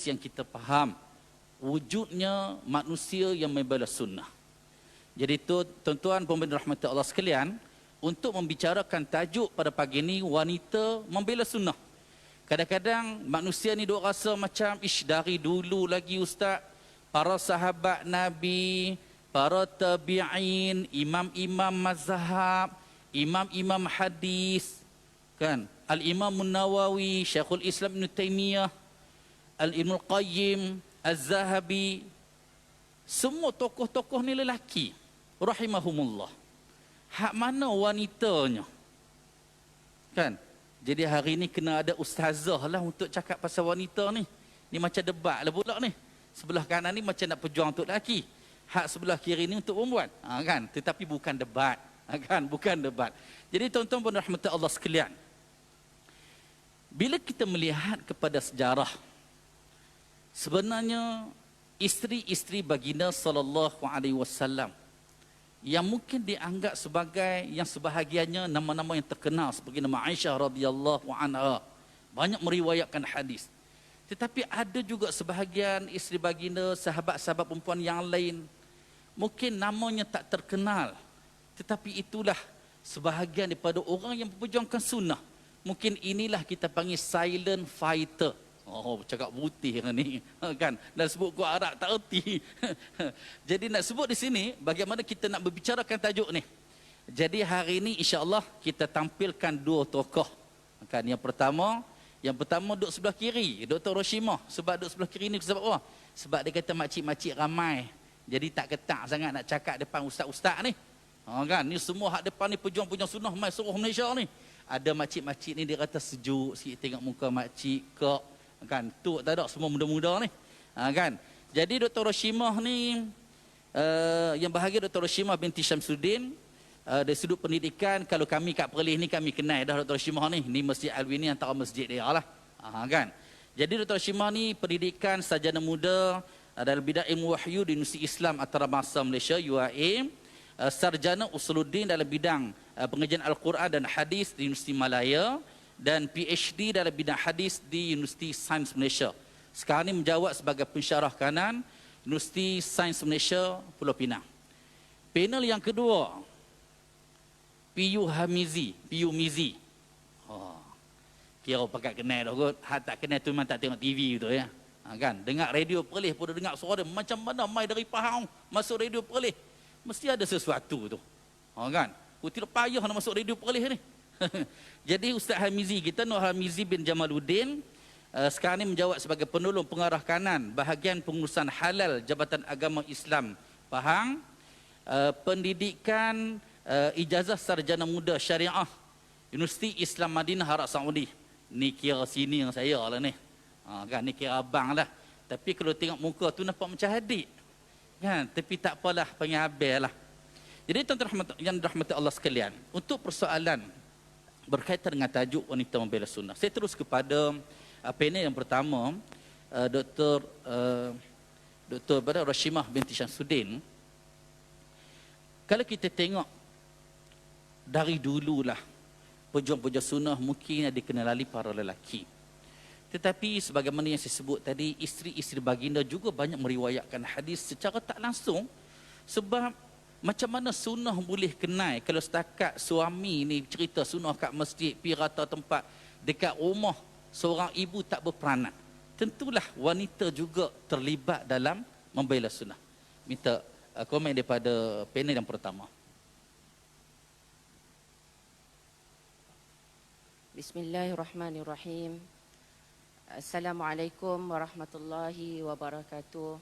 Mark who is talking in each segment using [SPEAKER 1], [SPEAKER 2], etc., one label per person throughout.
[SPEAKER 1] yang kita faham wujudnya manusia yang membela sunnah. Jadi itu tuan-tuan pemirsa rahmat Allah sekalian, untuk membicarakan tajuk pada pagi ini, wanita membela sunnah. Kadang-kadang manusia ni duk rasa macam dari dulu lagi ustaz, para sahabat Nabi, para tabi'in, imam-imam mazhab, imam-imam hadis, kan? Al-Imam Nawawi, Syekhul Islam Ibn Taymiyah, Al-Ibn Qayyim, Az-Zahabi, semua tokoh-tokoh ni lelaki, rahimahumullah. Hak mana wanitanya? Kan? Jadi hari ni kena ada ustazah lah untuk cakap pasal wanita ni. Ni macam debat lah pula ni. Sebelah kanan ni macam nak pejuang untuk lelaki. Hak sebelah kiri ni untuk perempuan. Kan? Tetapi bukan debat. Kan? Bukan debat. Jadi tuan-tuan dan rahmat Allah sekalian, bila kita melihat kepada sejarah, sebenarnya isteri-isteri baginda sallallahu alaihi wasallam yang mungkin dianggap sebagai yang sebahagiannya nama-nama yang terkenal seperti nama Aisyah radhiyallahu anha, banyak meriwayatkan hadis. Tetapi ada juga sebahagian isteri baginda, sahabat-sahabat perempuan yang lain, mungkin namanya tak terkenal, tetapi itulah sebahagian daripada orang yang memperjuangkan sunnah. Mungkin inilah kita panggil silent fighter. Oh, cakap putih ni, kan? Dan sebut kuat Arab tak erti. Jadi nak sebut di sini bagaimana kita nak berbicarakan tajuk ni. Jadi hari ini insya-Allah kita tampilkan dua tokoh. Kan yang pertama duduk sebelah kiri, Dr. Roshimah. Sebab duduk sebelah kiri ni sebab apa? Sebab dia kata makcik-makcik ramai. Jadi tak ketak sangat nak cakap depan ustaz-ustaz ni. Kan ni semua hak depan ni pejuang-pejuang sunnah mai seluruh Malaysia ni. Ada makcik-makcik ni dia kata sejuk sikit tengok muka makcik kok. Kan tu tak ada semua muda-muda ni. Kan. Jadi Dr. Roshimah ni yang bahagia Dr. Roshimah binti Syamsuddin, dari sudut pendidikan, kalau kami kat Perlis ni kami kenal dah Dr. Roshimah ni. Ni Masjid Alwi ni antara masjid dia lah. Kan. Jadi Dr. Roshimah ni pendidikan sarjana muda dalam bidang ilmu wahyu di Universiti Islam Antarabangsa Malaysia UAM, sarjana usuluddin dalam bidang pengajian Al-Quran dan hadis di Universiti Malaya, dan PhD dalam bidang hadis di Universiti Sains Malaysia. Sekarang ini menjawab sebagai pensyarah kanan Universiti Sains Malaysia Pulau Pinang. Panel yang kedua, PU Mizi. Oh, kira pakai kenal dah kot. Hak tak kenal tu memang tak tengok TV tu ya. Kan? Dengar radio Perlis pun dengar suara dia macam mana mai dari Pahang masuk radio Perlis. Mesti ada sesuatu tu. Kan? Tidak payah nak masuk radio Perlis ni. Jadi Ustaz Hamizi kita, Nur Hamizi bin Jamaluddin, sekarang ini menjawab sebagai penolong pengarah kanan bahagian pengurusan halal Jabatan Agama Islam Pahang, pendidikan ijazah sarjana muda syariah Universiti Islam Madinah Arab Saudi. Ni kira sini yang saya lah ni. Kan ni kira abang lah. Tapi kalau tengok muka tu nampak macam adik. Kan, tapi tak apalah, panggil abang lah. Jadi tuan-tuan yang dirahmati Allah sekalian, untuk persoalan berkaitan dengan tajuk wanita membela sunnah, saya terus kepada panel yang pertama, Dr. Roshimah binti Syamsuddin. Kalau kita tengok dari dululah pejuang-pejuang sunnah mungkin dikenali para lelaki. Tetapi sebagaimana yang saya sebut tadi, isteri-isteri baginda juga banyak meriwayatkan hadis secara tak langsung. Sebab macam mana sunnah boleh kenal kalau setakat suami ni cerita sunnah kat masjid, pi rata tempat dekat rumah seorang ibu tak berperanan. Tentulah wanita juga terlibat dalam membela sunnah. Minta komen daripada panel yang pertama.
[SPEAKER 2] Bismillahirrahmanirrahim. Assalamualaikum warahmatullahi wabarakatuh.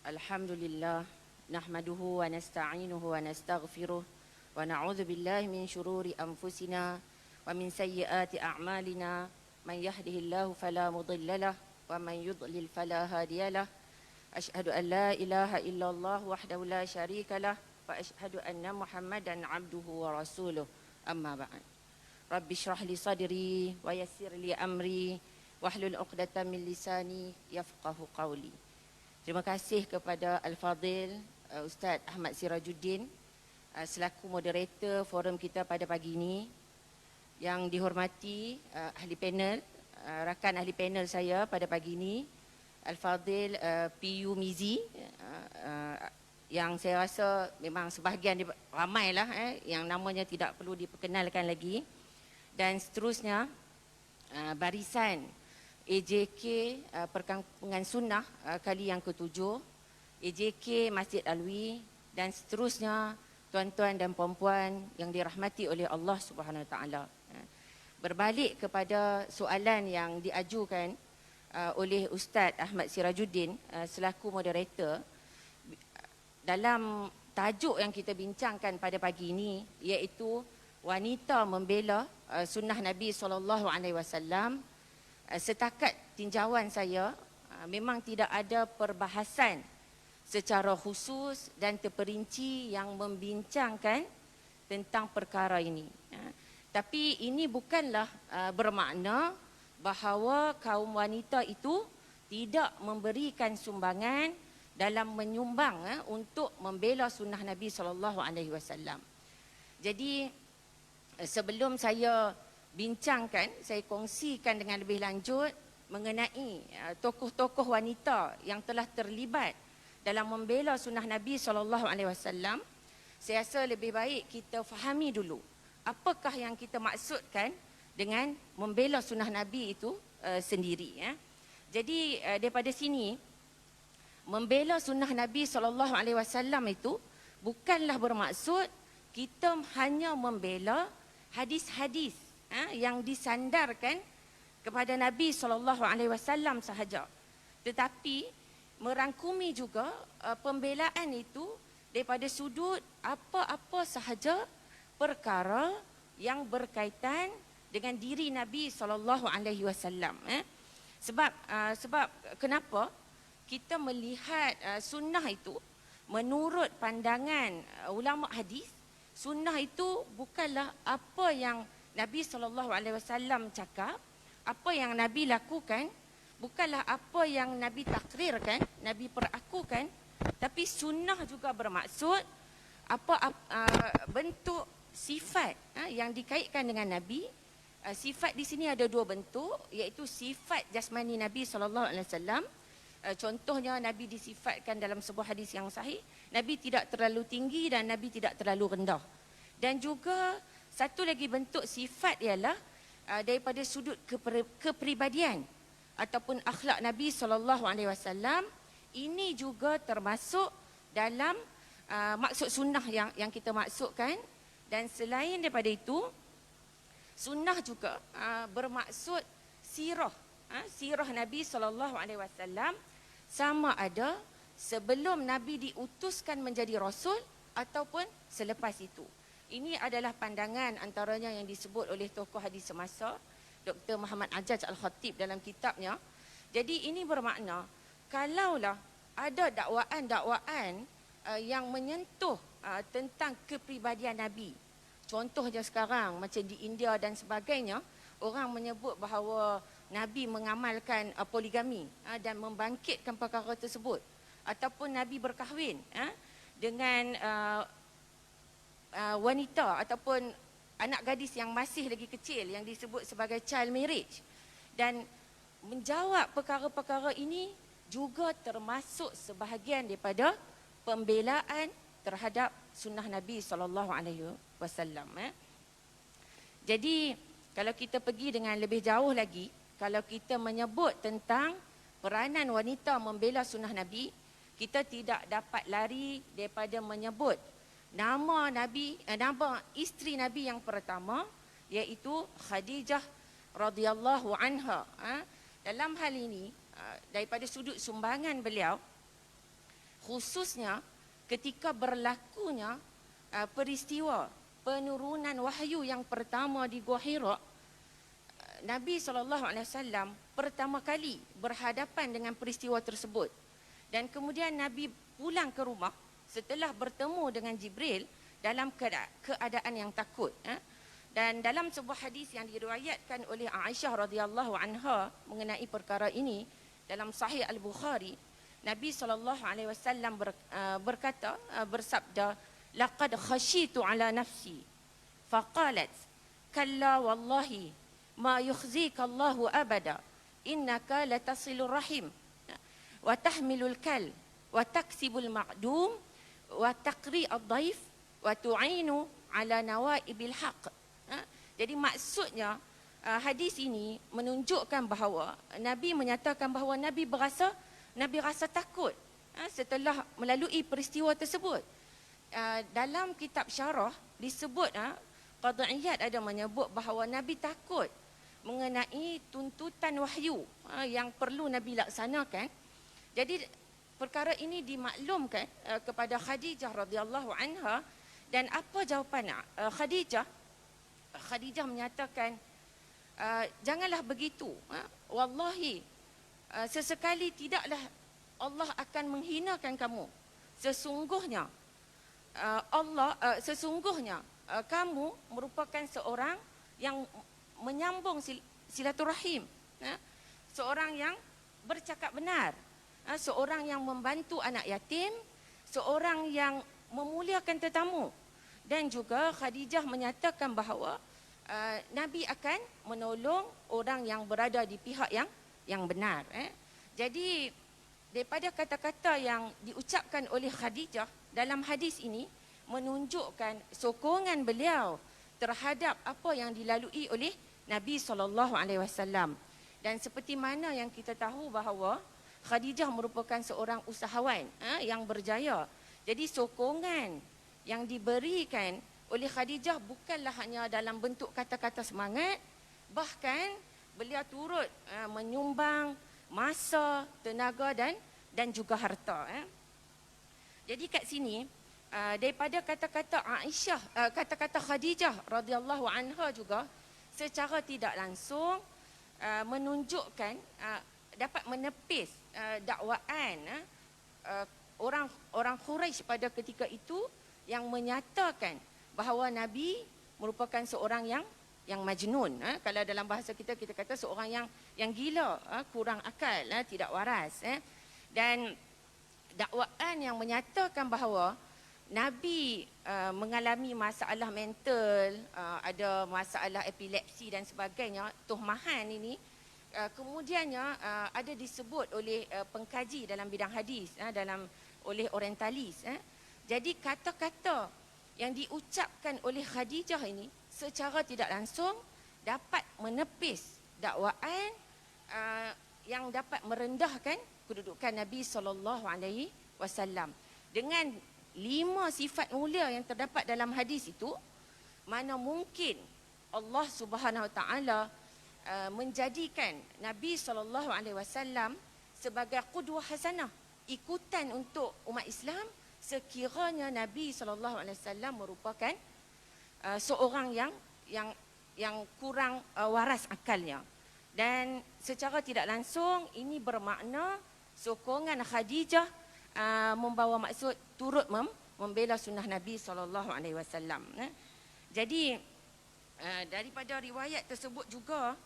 [SPEAKER 2] Alhamdulillah, nahmaduhu wa nasta'inuhu wa nastaghfiruh wa na'udzu billahi min syururi anfusina wa min sayyiati a'malina, man yahdihillahu fala mudhillalah wa man yudlil fala hadiyalah. Asyhadu an la ilaha illallah wahdahu la syarikalah wa asyhadu anna Muhammadan abduhu wa rasuluh. Amma ba'd. Rabbi shrah li sadri wa yassir li amri wahlul 'uqdatam min lisani yafqahu qawli. Terima kasih kepada Al-Fadhil Ustaz Ahmad Sirajuddin selaku moderator forum kita pada pagi ini. Yang dihormati ahli panel, rakan ahli panel saya pada pagi ini, Al-Fadhil PU Mizi, yang saya rasa memang sebahagian ramailah yang namanya tidak perlu diperkenalkan lagi, dan seterusnya barisan AJK Perkampungan Sunnah kali yang ke-7, AJK Masjid Alwi, dan seterusnya tuan-tuan dan puan-puan yang dirahmati oleh Allah Subhanahu Wa Taala. Berbalik kepada soalan yang diajukan oleh Ustaz Ahmad Sirajuddin selaku moderator, dalam tajuk yang kita bincangkan pada pagi ini, iaitu wanita membela sunnah Nabi SAW, setakat tinjauan saya memang tidak ada perbahasan secara khusus dan terperinci yang membincangkan tentang perkara ini. Tapi ini bukanlah bermakna bahawa kaum wanita itu tidak memberikan sumbangan dalam menyumbang untuk membela sunnah Nabi SAW. Jadi sebelum saya bincangkan, saya kongsikan dengan lebih lanjut mengenai tokoh-tokoh wanita yang telah terlibat dalam membela sunnah Nabi SAW. Saya rasa lebih baik kita fahami dulu apakah yang kita maksudkan dengan membela sunnah Nabi itu sendiri. Jadi daripada sini, membela sunnah Nabi SAW itu bukanlah bermaksud kita hanya membela hadis-hadis yang disandarkan kepada Nabi SAW sahaja, tetapi merangkumi juga pembelaan itu daripada sudut apa-apa sahaja perkara yang berkaitan dengan diri Nabi SAW. Sebab kenapa kita melihat sunnah itu menurut pandangan ulama hadis, sunnah itu bukanlah apa yang Nabi SAW cakap, apa yang Nabi lakukan, bukanlah apa yang Nabi takrirkan, Nabi perakukan, tapi sunnah juga bermaksud bentuk sifat yang dikaitkan dengan Nabi. Sifat di sini ada dua bentuk, iaitu sifat jasmani Nabi SAW. Contohnya Nabi disifatkan dalam sebuah hadis yang sahih, Nabi tidak terlalu tinggi dan Nabi tidak terlalu rendah. Dan juga satu lagi bentuk sifat ialah daripada sudut kepribadian ataupun akhlak Nabi SAW. Ini juga termasuk dalam maksud sunnah yang kita maksudkan. Dan selain daripada itu, sunnah juga bermaksud sirah. Sirah Nabi SAW sama ada sebelum Nabi diutuskan menjadi Rasul ataupun selepas itu. Ini adalah pandangan antaranya yang disebut oleh tokoh hadis semasa, Dr. Muhammad Ajaj Al-Khatib dalam kitabnya. Jadi ini bermakna, kalaulah ada dakwaan-dakwaan yang menyentuh tentang kepribadian Nabi. Contohnya sekarang macam di India dan sebagainya, orang menyebut bahawa Nabi mengamalkan poligami dan membangkitkan perkara tersebut, ataupun Nabi berkahwin dengan wanita ataupun anak gadis yang masih lagi kecil yang disebut sebagai child marriage. Dan menjawab perkara-perkara ini juga termasuk sebahagian daripada pembelaan terhadap sunnah Nabi SAW. Jadi kalau kita pergi dengan lebih jauh lagi, kalau kita menyebut tentang peranan wanita membela sunnah Nabi, kita tidak dapat lari daripada menyebut nama Nabi, nama isteri Nabi yang pertama, iaitu Khadijah radhiyallahu anha. Dalam hal ini, daripada sudut sumbangan beliau, khususnya ketika berlakunya peristiwa penurunan wahyu yang pertama di Gua Hira, Nabi SAW pertama kali berhadapan dengan peristiwa tersebut. Dan kemudian Nabi pulang ke rumah setelah bertemu dengan Jibril dalam keadaan yang takut. Dan dalam sebuah hadis yang diriwayatkan oleh Aisyah radhiyallahu anha mengenai perkara ini dalam Sahih Al-Bukhari, Nabi SAW berkata, bersabda, laqad khashitu ala nafsi faqalat kalla wallahi ma yukhzika Allahu abada innaka latasilur rahim wa tahmilul kal wa taksibul ma'dum wa taqri ad-dhaif wa tu'inu ala nawaibil haq. Jadi maksudnya hadis ini menunjukkan bahawa Nabi menyatakan bahawa Nabi rasa takut setelah melalui peristiwa tersebut. Dalam kitab syarah disebut Qadhi Iyad ada menyebut bahawa Nabi takut mengenai tuntutan wahyu yang perlu Nabi laksanakan. Jadi perkara ini dimaklumkan kepada Khadijah radhiyallahu anha, dan apa jawapan Khadijah? Khadijah menyatakan, janganlah begitu. Wallahi, sesekali tidaklah Allah akan menghinakan kamu. Sesungguhnya kamu merupakan seorang yang menyambung silaturahim, seorang yang bercakap benar, seorang yang membantu anak yatim, seorang yang memuliakan tetamu. Dan juga Khadijah menyatakan bahawa Nabi akan menolong orang yang berada di pihak yang benar. Jadi daripada kata-kata yang diucapkan oleh Khadijah dalam hadis ini menunjukkan sokongan beliau terhadap apa yang dilalui oleh Nabi SAW. Dan seperti mana yang kita tahu bahawa Khadijah merupakan seorang usahawan yang berjaya. Jadi sokongan yang diberikan oleh Khadijah bukanlah hanya dalam bentuk kata-kata semangat, bahkan beliau turut menyumbang masa, tenaga dan juga harta. Jadi kat sini daripada kata-kata Aisyah, kata-kata Khadijah radhiyallahu anha juga secara tidak langsung menunjukkan dapat menepis dakwaan orang Quraisy pada ketika itu yang menyatakan bahawa Nabi merupakan seorang yang majnun. Kalau dalam bahasa kita kata seorang yang gila, kurang akal, tidak waras. Dan dakwaan yang menyatakan bahawa Nabi mengalami masalah mental, ada masalah epilepsi dan sebagainya, tuhmahan ini kemudiannya ada disebut oleh pengkaji dalam bidang hadis, oleh orientalis. Jadi kata-kata yang diucapkan oleh Khadijah ini secara tidak langsung dapat menepis dakwaan yang dapat merendahkan kedudukan Nabi SAW. Dengan 5 sifat mulia yang terdapat dalam hadis itu, mana mungkin Allah Subhanahu Wa Taala menjadikan Nabi SAW sebagai qudwah hasanah, ikutan untuk umat Islam, sekiranya Nabi SAW merupakan seorang yang kurang waras akalnya. Dan secara tidak langsung ini bermakna sokongan Khadijah membawa maksud turut membela sunnah Nabi SAW. Jadi daripada riwayat tersebut juga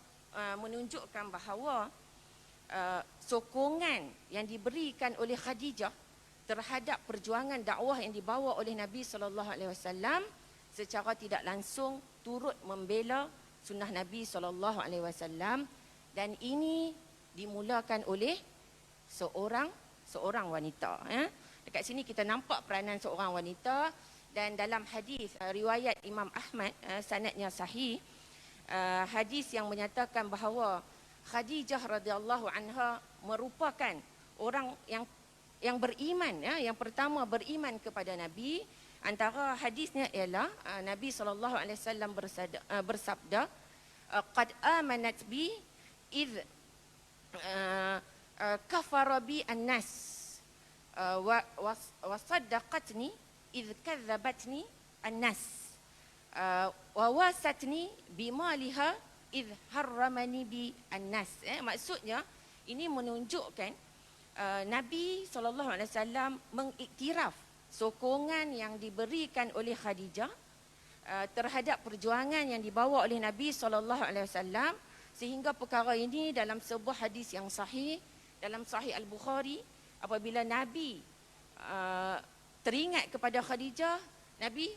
[SPEAKER 2] menunjukkan bahawa sokongan yang diberikan oleh Khadijah terhadap perjuangan dakwah yang dibawa oleh Nabi SAW secara tidak langsung turut membela sunnah Nabi SAW, dan ini dimulakan oleh seorang wanita. Dekat sini kita nampak peranan seorang wanita, dan dalam hadis riwayat Imam Ahmad, sanadnya sahih, hadis yang menyatakan bahawa Khadijah radhiyallahu anha merupakan orang yang beriman, yang pertama beriman kepada Nabi. Antara hadisnya ialah Nabi SAW bersabda, qad amanat bi id kafara bi an-nas wa saddaqatni id kadzabatni an-nas wa wasatni bi maliha id harramani bi an-nas. Maksudnya ini menunjukkan Nabi SAW mengiktiraf sokongan yang diberikan oleh Khadijah terhadap perjuangan yang dibawa oleh Nabi SAW, sehingga perkara ini dalam sebuah hadis yang sahih dalam Sahih Al-Bukhari, apabila Nabi teringat kepada Khadijah, Nabi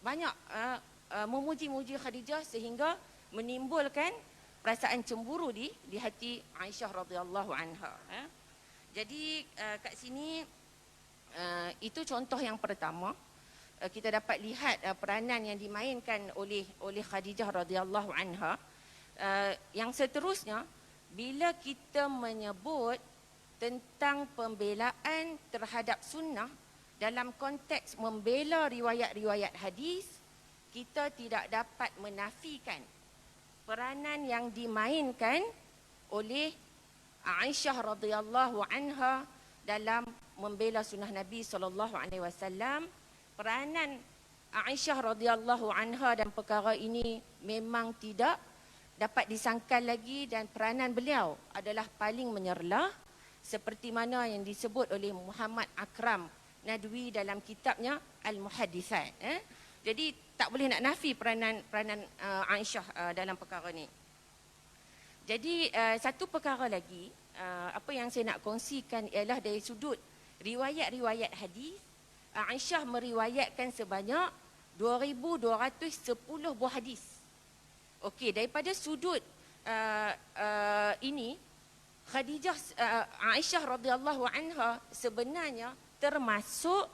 [SPEAKER 2] banyak memuji-muji Khadijah sehingga menimbulkan perasaan cemburu di hati Aisyah radhiyallahu anha. Jadi kat sini itu contoh yang pertama. Kita dapat lihat peranan yang dimainkan oleh Khadijah radhiyallahu anha. Yang seterusnya, bila kita menyebut tentang pembelaan terhadap sunnah dalam konteks membela riwayat-riwayat hadis, kita tidak dapat menafikan peranan yang dimainkan oleh Aisyah radhiyallahu anha dalam membela sunnah Nabi sallallahu alaihi wasallam. Peranan Aisyah radhiyallahu anha dan perkara ini memang tidak dapat disangkal lagi, dan peranan beliau adalah paling menyerlah seperti mana yang disebut oleh Muhammad Akram Nadwi dalam kitabnya Al-Muhaddithat. Jadi tak boleh nak nafi peranan Aisyah dalam perkara ni. Jadi satu perkara lagi apa yang saya nak kongsikan ialah dari sudut riwayat-riwayat hadis, Aisyah meriwayatkan sebanyak 2,210 buah hadis. Okey, daripada sudut ini, Aisyah radhiyallahu anha sebenarnya termasuk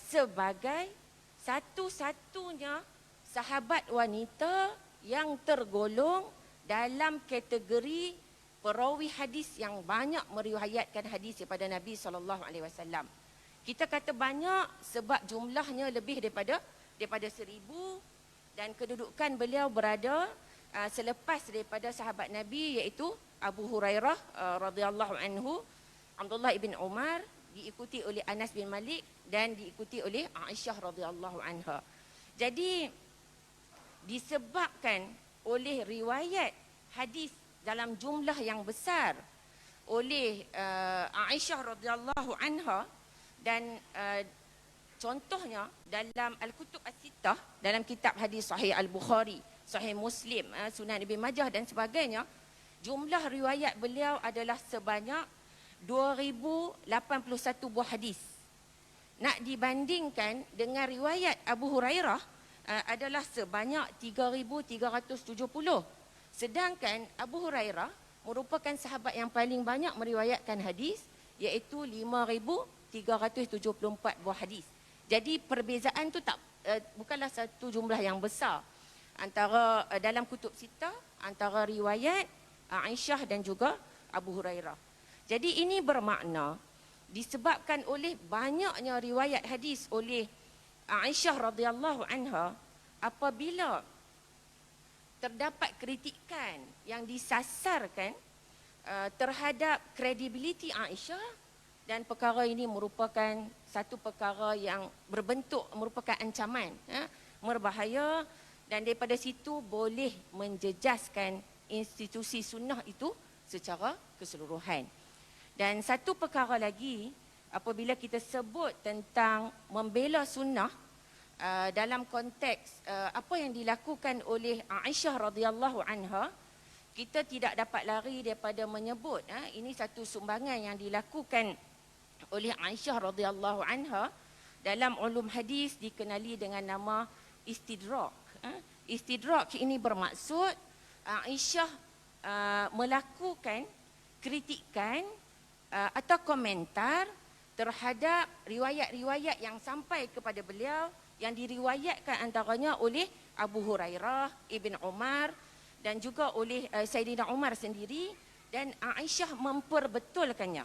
[SPEAKER 2] sebagai satu-satunya sahabat wanita yang tergolong dalam kategori perawi hadis yang banyak meriwayatkan hadis daripada Nabi SAW. Kita kata banyak sebab jumlahnya lebih daripada 1,000, dan kedudukan beliau berada selepas daripada sahabat Nabi, iaitu Abu Hurairah radhiyallahu anhu, Abdullah ibn Umar, diikuti oleh Anas bin Malik dan diikuti oleh Aisyah radhiyallahu anha. Jadi disebabkan oleh riwayat hadis dalam jumlah yang besar oleh Aisyah radhiyallahu anha, dan contohnya dalam Al-Kutub As-Sittah, dalam kitab hadis Sahih Al-Bukhari, Sahih Muslim, Sunan Ibn Majah dan sebagainya, jumlah riwayat beliau adalah sebanyak 2,081 buah hadis. Nak dibandingkan dengan riwayat Abu Hurairah adalah sebanyak 3,370. Sedangkan Abu Hurairah merupakan sahabat yang paling banyak meriwayatkan hadis, iaitu 5,374 buah hadis. Jadi perbezaan tu bukanlah satu jumlah yang besar antara dalam kutub Sittah antara riwayat Aisyah dan juga Abu Hurairah. Jadi ini bermakna disebabkan oleh banyaknya riwayat hadis oleh Aisyah radhiyallahu anha, apabila terdapat kritikan yang disasarkan terhadap kredibiliti Aisyah, dan perkara ini merupakan satu perkara yang merupakan ancaman, berbahaya, dan daripada situ boleh menjejaskan institusi sunnah itu secara keseluruhan. Dan satu perkara lagi, apabila kita sebut tentang membela sunnah dalam konteks apa yang dilakukan oleh Aisyah radhiyallahu anha, kita tidak dapat lari daripada menyebut ini satu sumbangan yang dilakukan oleh Aisyah radhiyallahu anha dalam ulum hadis dikenali dengan nama istidrak. Istidrak ini bermaksud Aisyah melakukan kritikan atau komentar terhadap riwayat-riwayat yang sampai kepada beliau, yang diriwayatkan antaranya oleh Abu Hurairah, Ibn Umar dan juga oleh Sayyidina Umar sendiri, dan Aisyah memperbetulkannya.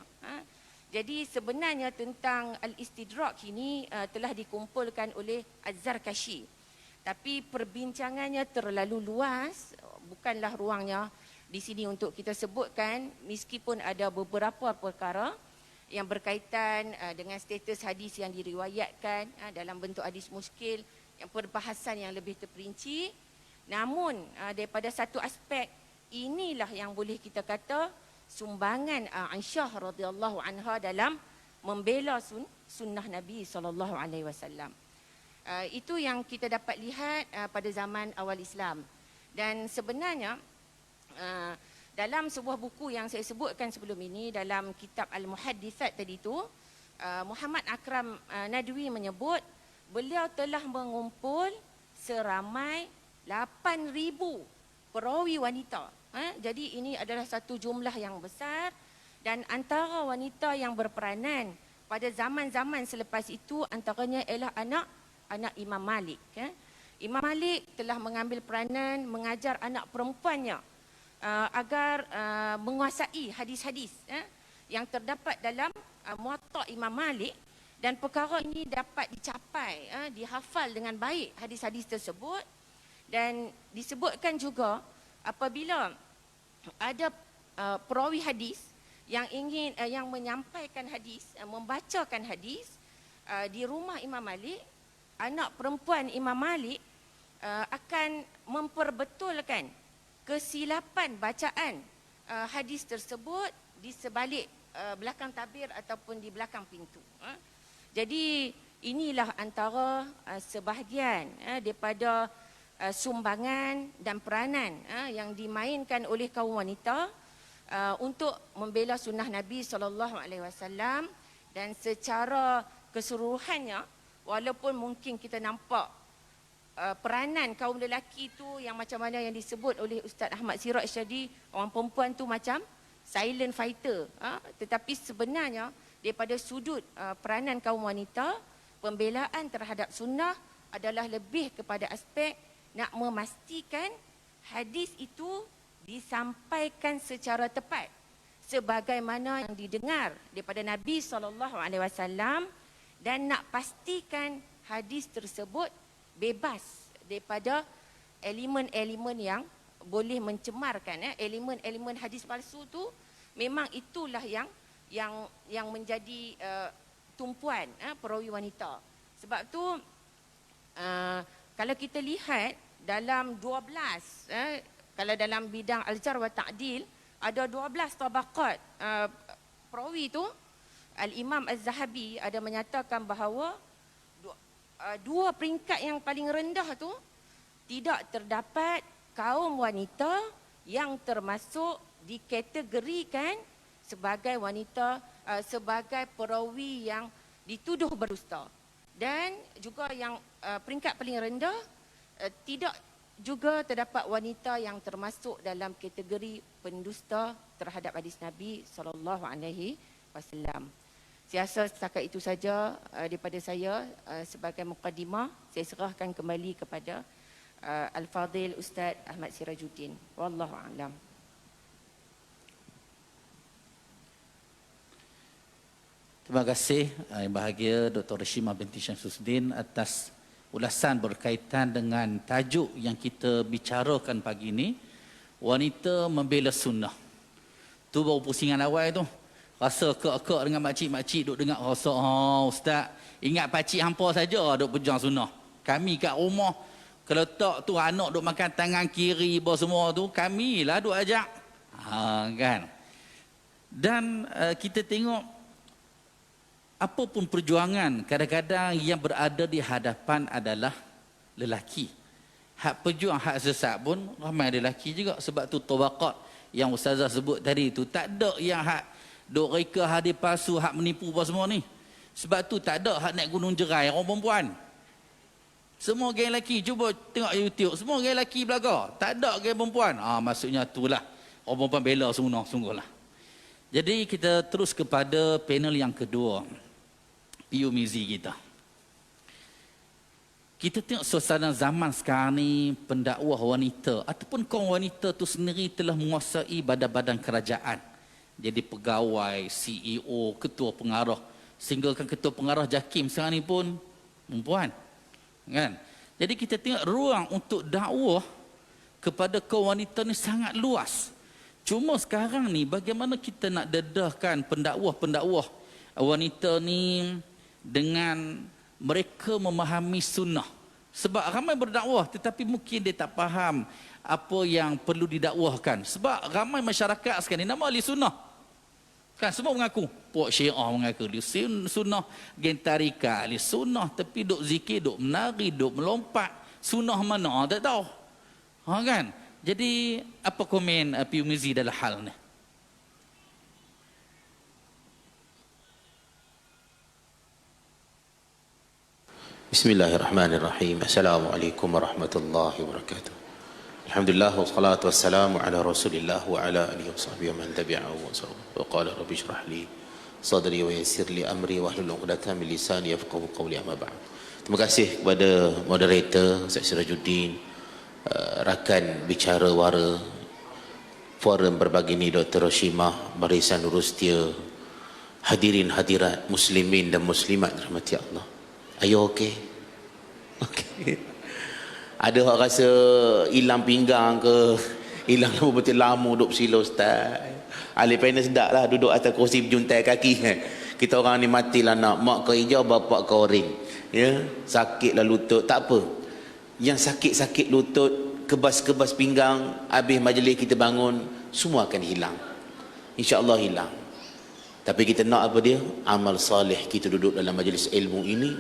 [SPEAKER 2] Jadi sebenarnya tentang al-istidrak ini telah dikumpulkan oleh Az-Zarkashi. Tapi perbincangannya terlalu luas, bukanlah ruangnya di sini untuk kita sebutkan, meskipun ada beberapa perkara yang berkaitan dengan status hadis yang diriwayatkan dalam bentuk hadis muskil, yang perbahasan yang lebih terperinci. Namun daripada satu aspek, inilah yang boleh kita kata sumbangan Aisyah radhiyallahu anha dalam membela sunnah Nabi sallallahu alaihi wasallam. Itu yang kita dapat lihat pada zaman awal Islam. Dan sebenarnya dalam sebuah buku yang saya sebutkan sebelum ini, dalam kitab Al-Muhaddithat tadi tu, Muhammad Akram Nadwi menyebut beliau telah mengumpul seramai 8,000 perawi wanita. Jadi ini adalah satu jumlah yang besar, dan antara wanita yang berperanan pada zaman-zaman selepas itu antaranya ialah anak Imam Malik. Imam Malik telah mengambil peranan mengajar anak perempuannya agar menguasai hadis-hadis yang terdapat dalam Muwatta Imam Malik, dan perkara ini dapat dicapai, dihafal dengan baik hadis-hadis tersebut. Dan disebutkan juga apabila ada perawi hadis yang ingin yang menyampaikan hadis, membacakan hadis di rumah Imam Malik, anak perempuan Imam Malik akan memperbetulkan kesilapan bacaan hadis tersebut di sebalik belakang tabir ataupun di belakang pintu. Jadi inilah antara sebahagian daripada sumbangan dan peranan yang dimainkan oleh kaum wanita untuk membela sunnah Nabi SAW. Dan secara keseluruhannya, walaupun mungkin kita nampak peranan kaum lelaki tu yang macam mana yang disebut oleh Ustaz Ahmad Siraj tadi, orang perempuan tu macam silent fighter, tetapi sebenarnya daripada sudut peranan kaum wanita, pembelaan terhadap sunnah adalah lebih kepada aspek nak memastikan hadis itu disampaikan secara tepat sebagaimana yang didengar daripada Nabi SAW, dan nak pastikan hadis tersebut bebas daripada elemen-elemen yang boleh mencemarkan. Elemen-elemen hadis palsu tu memang itulah yang menjadi tumpuan perawi wanita. Sebab tu kalau kita lihat dalam 12, kalau dalam bidang al-jar wa ta'dil ada 12 tabaqat perawi tu, Al-Imam Az-Zahabi ada menyatakan bahawa dua peringkat yang paling rendah tu tidak terdapat kaum wanita yang termasuk dikategorikan sebagai wanita, sebagai perawi yang dituduh berdusta. Dan juga yang peringkat paling rendah, tidak juga terdapat wanita yang termasuk dalam kategori pendusta terhadap hadis Nabi SAW. Saya rasa setakat itu saja daripada saya sebagai mukadimah. Saya serahkan kembali kepada Al-Fadhil Ustaz Ahmad Sirajuddin. Wallahu a'lam.
[SPEAKER 1] Terima kasih yang bahagia Dr. Rashimah binti Syamsuddin atas ulasan berkaitan dengan tajuk yang kita bicarakan pagi ini, wanita membela sunnah. Tu baru pusingan awal tu. Rasa kek-kek dengan makcik-makcik duk dengar rasa, ustaz, ingat pakcik hampa saja duk berjuang sunnah. Kami kat rumah kalau tak tu anak duk makan tangan kiri apa semua tu, kamilah duk ajak. Kan. Dan kita tengok apa pun perjuangan, kadang-kadang yang berada di hadapan adalah lelaki. Hak pejuang, hak sesat pun ramai lelaki juga. Sebab tu tabaqat yang Ustazah sebut tadi tu, tak ada yang hak duk reka hadis palsu, hak menipu apa semua ni. Sebab tu tak ada hak naik gunung jerai orang perempuan. Semua geng lelaki, cuba tengok YouTube, semua geng lelaki belaka. Tak ada geng perempuan. Maksudnya itulah orang perempuan bela sunnah sungguhlah. Jadi kita terus kepada panel yang kedua. PUMIZI kita. Kita tengok suasana zaman sekarang ni, pendakwah wanita ataupun kaum wanita tu sendiri telah menguasai badan-badan kerajaan. Jadi pegawai, CEO, ketua pengarah. Sehingga kan ketua pengarah JAKIM sekarang ni pun perempuan. Kan? Jadi kita tengok ruang untuk dakwah kepada kaum wanita ni sangat luas. Cuma sekarang ni bagaimana kita nak dedahkan pendakwah-pendakwah wanita ni dengan mereka memahami sunnah. Sebab ramai berdakwah tetapi mungkin dia tak faham apa yang perlu didakwahkan. Sebab ramai masyarakat sekarang ni nama ahli sunnah. Kan semua mengaku, puak syiah mengaku ahli sunnah, geng tarikat ahli sunnah, tapi duk zikir, duk menari, duk melompat. Sunnah mana tak tahu. Kan? Jadi apa komen PUMIZI dalam hal ni?
[SPEAKER 3] Bismillahirrahmanirrahim. Assalamualaikum warahmatullahi wabarakatuh. Alhamdulillah wassalatu wassalamu ala Rasulillah wa ala alihi wasahbihi wa man tabi'ahu wa sallam. Wa qala rabbi shrah li sadri wa yassir li amri wa hlul 'uqdatam min lisani yafqahu qawli, amma ba'd. Terima kasih kepada moderator Ustaz Sirajuddin, rakan bicara wara forum berbagi ni Dr. Roshimah, Barisan Nurustia, hadirin hadirat muslimin dan muslimat rahmati Allah. Are you okay? Okay. Ada orang rasa hilang pinggang ke, hilang betul lama duduk sila Ustaz. Ahli panel sedap lah duduk atas kursi berjuntai kaki kan. Kita orang ni matilah nak, mak kau hijau, bapak kau oren. Ya, sakitlah lutut, tak apa. Yang sakit-sakit lutut, kebas-kebas pinggang, habis majlis kita bangun, semua akan hilang. InsyaAllah hilang. Tapi kita nak apa dia? Amal salih kita duduk dalam majlis ilmu ini,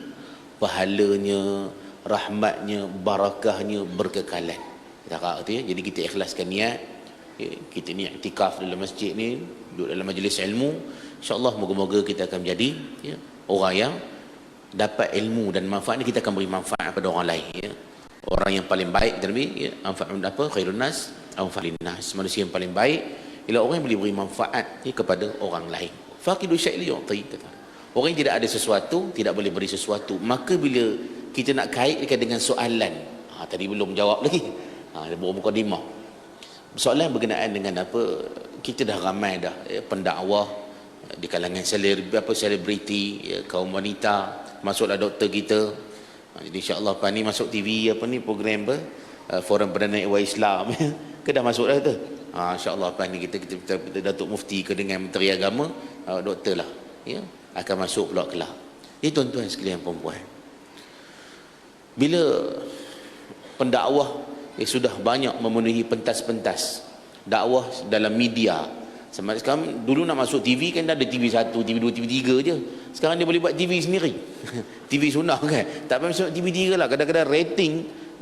[SPEAKER 3] pahalanya, rahmatnya, barakahnya berkekalan. Kita harap tu ya. Jadi kita ikhlaskan niat ya. Kita ni iktikaf dalam masjid ni, duduk dalam majlis ilmu. InsyaAllah moga-moga kita akan menjadi ya, orang yang dapat ilmu dan manfaat ni, kita akan beri manfaat kepada orang lain ya. Orang yang paling baik terlebih ya, apa khairun nas anfa'un nas. Manusia yang paling baik ialah orang yang boleh beri manfaat ya, kepada orang lain. Faqidu syai' li yu'ti. Orang yang tidak ada sesuatu tidak boleh beri sesuatu. Maka bila kita nak kaitkan dengan soalan, tadi belum jawab lagi, baru mukadimah. Soalan berkenaan dengan apa, kita dah ramai dah pendakwah di kalangan selebriti ya, kaum wanita, masuklah doktor kita. Jadi insya-Allah apa ni masuk TV apa ni program apa Forum Perdana Ihwal Islam ke dah masuk dah tu. Insya-Allah apa ni kita Datuk Mufti ke dengan Menteri Agama, doktor lah ya, akan masuk pula kelak. Ini tuan-tuan sekalian perempuan, bila pendakwah sudah banyak memenuhi pentas-pentas dakwah dalam media. Sekarang dulu nak masuk TV kan dah ada TV 1, TV 2, TV 3 je. Sekarang dia boleh buat TV sendiri. TV sunnah kan. Tak payah masuk TV 3 lah. Kadang-kadang rating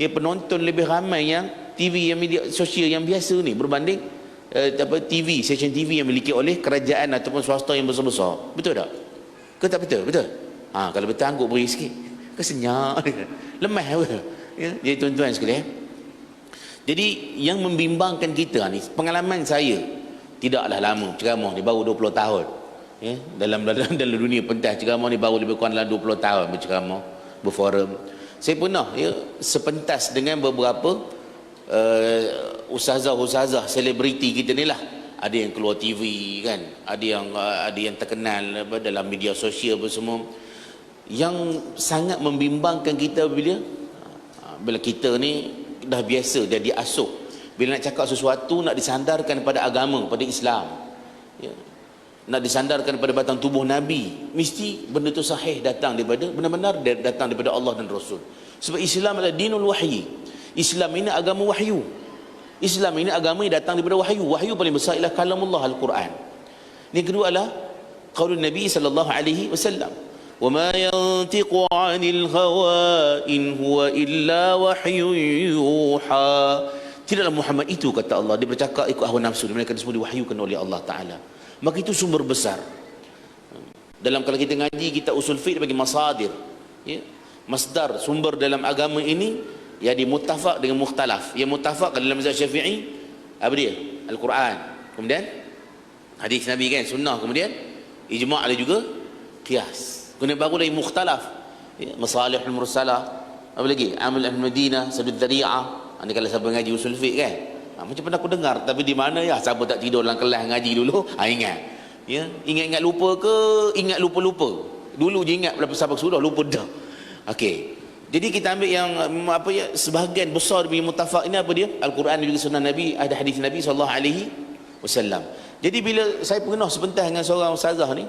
[SPEAKER 3] ya, penonton lebih ramai yang TV yang media sosial yang biasa ni berbanding TV, stesen TV yang miliki oleh kerajaan ataupun swasta yang besar-besar. Betul tak? Ke tak betul? Betul? Kalau betul anggut beri sikit. Kesenyak lemah apa ya. Jadi tuan-tuan sekalian, jadi yang membimbangkan kita ni, pengalaman saya tidaklah lama ceramah ni, baru 20 tahun ya, dalam dunia pentas ceramah ni baru lebih kurang dalam 20 tahun berceramah, berforum. Saya pernah ya sepentas dengan beberapa ustazah-ustazah selebriti kita ni lah. Ada yang keluar TV kan, ada yang terkenal dalam media sosial apa semua, yang sangat membimbangkan kita bila kita ni dah biasa dah diasuh, bila nak cakap sesuatu nak disandarkan pada agama, pada Islam ya, nak disandarkan pada batang tubuh Nabi, mesti benda tu sahih datang daripada, benar-benar datang daripada Allah dan Rasul. Sebab Islam adalah dinul wahyi. Islam ini agama wahyu. Islam ini agama yang datang daripada wahyu. Wahyu paling besar ialah kalamullah Al-Quran. Yang kedua adalah qaulun Nabi sallallahu alaihi wasallam, وَمَا يَنْتِقُ عَنِ الْهَوَىٰ إِنْ هُوَ إِلَّا وَحْيٌ يُوحَىٰ. Tidaklah Muhammad itu, kata Allah, dia bercakap ikut hawa nafsu, mereka semua diwahyukan oleh Allah Ta'ala. Maka itu sumber besar. Dalam kalau kita ngaji, kita usul fiqh bagi masadir ya, masdar, sumber dalam agama ini ya, di muttafaq dengan mukhtalaf. Yang muttafaq dalam mazhab Syafi'i apa dia? Al-Quran, kemudian hadis Nabi kan, sunnah, kemudian ijma' ada juga qiyas. Kemudian baru lagi mukhtalaf ya, masalihul mursalah, apa lagi, amal al-Madinah, sadud dzari'ah. Ini kalau siapa ngaji usul fiqh kan, macam pernah aku dengar, tapi di mana ya, siapa tak tidur dalam kelas ngaji dulu, ingat ya, ingat-ingat lupa ke, ingat lupa-lupa dulu je, ingat berapa sahabat sudah lupa dah. Okey, jadi kita ambil yang apa ya, sebahagian besar dari muttafaq ini apa dia, Al-Quran dan juga sunnah Nabi, ada hadis Nabi sallallahu alaihi wasallam. Jadi bila saya pernah sebentar dengan seorang ustazah ni,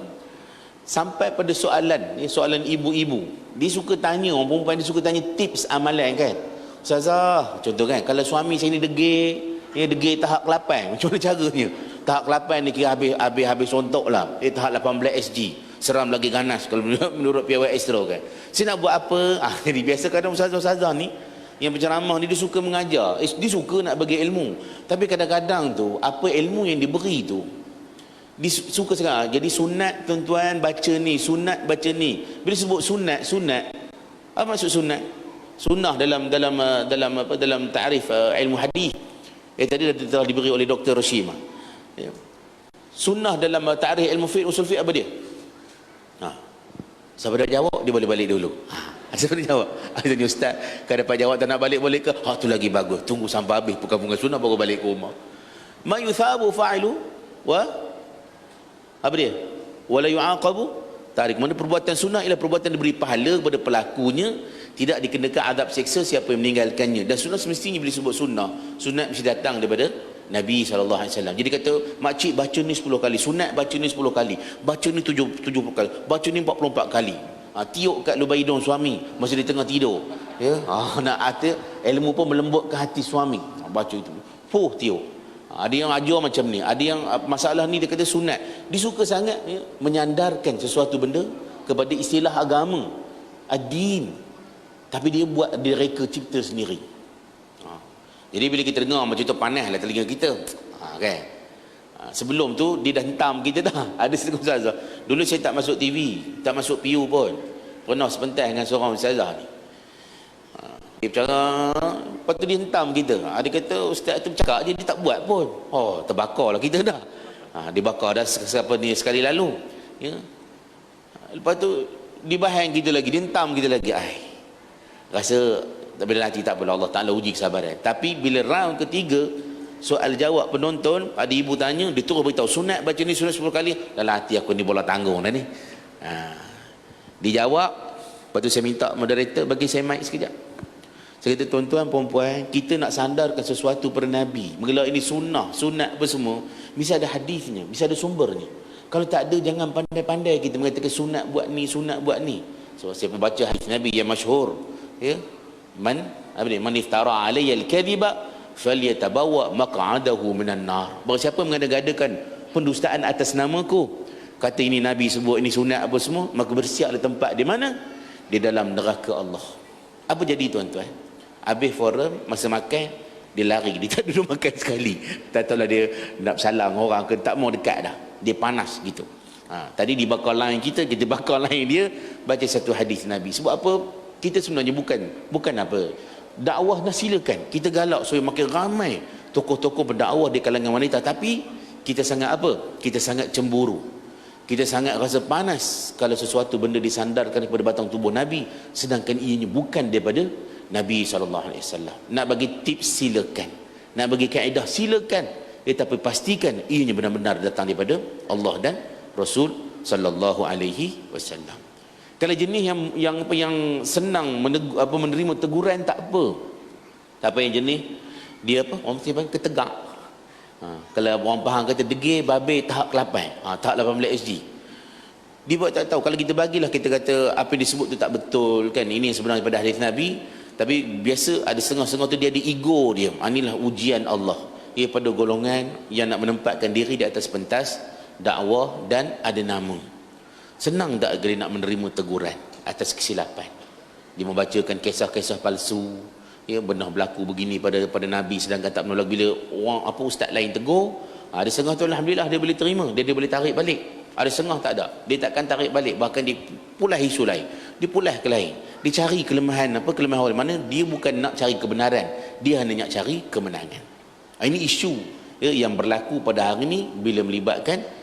[SPEAKER 3] sampai pada soalan ni, soalan ibu-ibu, dia suka tanya, orang perempuan dia suka tanya tips amalan kan. Ustazah, contoh kan, kalau suami saya ni degil ya, degil tahap ke-8, macam mana caranya? Tahap ke-8 ni kira habis sontok lah, tahap 18 SG, seram lagi ganas kalau menurut piawai Astro kan. Saya nak buat apa? Jadi biasa kadang ustazah-ustazah ni yang berceramah ni, dia suka mengajar, dia suka nak bagi ilmu, tapi kadang-kadang tu apa ilmu yang diberi tu dia suka sekarang jadi sunat. Tuan-tuan baca ni, sunat baca ni. Bila sebut sunat, apa maksud sunat? Sunnah dalam ta'rif ilmu hadis Tadi telah diberi oleh Dr. Roshima. Ya. Sunnah dalam ta'rif ilmu fiqh usul fiqh apa dia? Siapa dah jawab, dia boleh balik dulu. Siapa dah jawab? Ni ustaz, kalau dapat jawab tak nak balik ke? Tu lagi bagus. Tunggu sampai habis bukan sunnah baru balik ke rumah. Ma yuthabu fa'ilu wa apa dia? Wala yu'aqabu tarik. Mana perbuatan sunnah ialah perbuatan diberi pahala kepada pelakunya, tidak dikenakan azab seksa siapa yang meninggalkannya. Dan sunnah semestinya bila disebut sunnah, sunat mesti datang daripada Nabi SAW. Jadi kata makcik baca ni 10 kali, sunat baca ni 10 kali, baca ni 70 kali, baca ni 44 kali. Tiup kat lubang hidung suami masa dia tengah tidur. Ya, nak hati, ilmu pun melembutkan hati suami. Baca itu. Tiup. Ada yang ajar macam ni, ada yang masalah ni dia kata sunat. Dia suka sangat ya, menyandarkan sesuatu benda kepada istilah agama, ad-din. Tapi dia buat, dia reka cipta sendiri. Jadi bila kita dengar macam tu panaslah telinga kita. Kan? Sebelum tu dia dah hentam kita dah. Ada setengah ustazah. Dulu saya tak masuk TV, tak masuk PU pun. Pernah sebentar dengan seorang ustazah ni. Dia bercakap, lepas tu dia hentam kita. Dia kata ustaz tu bercakap dia tak buat pun. Terbakarlah kita dah. Dia bakar dah sekali lalu. Ya. Lepas tu dibahang kita lagi, dia hentam kita lagi. Rasa bila nanti tak apa, Allah Ta'ala uji kesabaran. Tapi bila round ketiga, soal jawab penonton, ada ibu tanya, dia terus beritahu sunat baca ni sunat 10 kali. Dalam hati aku ni bola tanggung dah ni. Dia jawab. Lepas tu saya minta moderator bagi saya mic sekejap. Saya kata tuan-tuan perempuan, kita nak sandarkan sesuatu pada Nabi. Mengelak ini sunnah, sunat apa semua, mesti ada hadisnya, mesti ada sumbernya. Kalau tak ada, jangan pandai-pandai kita mengatakan sunat buat ni, sunat buat ni. So siapa baca hadis Nabi yang masyhur, ya, man iftara alayya al-kadhiba falyatabawa maq'adahu minan nar. Bahawa siapa mengada-gadakan pendustaan atas namaku, kata ini Nabi sebut ini sunat apa semua, maka bersiaplah tempat di mana? Di dalam neraka Allah. Apa jadi tuan-tuan? Habis forum masa makan dia lari, dia tak duduk makan sekali. Tak tahulah dia nak salang orang ke tak mau dekat dah. Dia panas gitu. Tadi dibakar lain kita bakar lain dia, baca satu hadis Nabi. Sebab apa? Kita sebenarnya bukan apa, dakwah dah silakan, kita galak supaya makin ramai tokoh-tokoh berdakwah di kalangan wanita. Tapi kita sangat apa? Kita sangat cemburu, kita sangat rasa panas kalau sesuatu benda disandarkan kepada batang tubuh Nabi, sedangkan ianya bukan daripada Nabi SAW. Nak bagi tips silakan, nak bagi kaedah silakan, tetapi pastikan ianya benar-benar datang daripada Allah dan Rasul sallallahu alaihi wasallam. Kalau jenis yang senang menerima teguran tak apa. Tak apa yang jenis dia apa? Orang mesti panggil ketegak. Kalau orang faham kata degil babe tahap ke-8. Tahap 18 SG. Dia buat tak tahu. Kalau kita bagilah kita kata apa yang disebut tu tak betul kan. Ini yang sebenarnya pada hadis Nabi. Tapi biasa ada setengah-setengah tu dia ada ego dia. Inilah ujian Allah. Ia pada golongan yang nak menempatkan diri di atas pentas dakwah dan ada nama. Senang tak dia nak menerima teguran atas kesilapan? Dia membacakan kisah-kisah palsu, ya, benar berlaku begini pada Nabi sedangkan tak menolak. Bila orang apa ustaz lain tegur, ada setengah tu alhamdulillah dia boleh terima, dia boleh tarik balik. Ada setengah tak ada, dia takkan tarik balik, bahkan dia pulah isu lain, dia pulah ke lain, dia cari kelemahan orang, mana dia bukan nak cari kebenaran, dia hanya nak cari kemenangan. Ini isu ya, yang berlaku pada hari ini bila melibatkan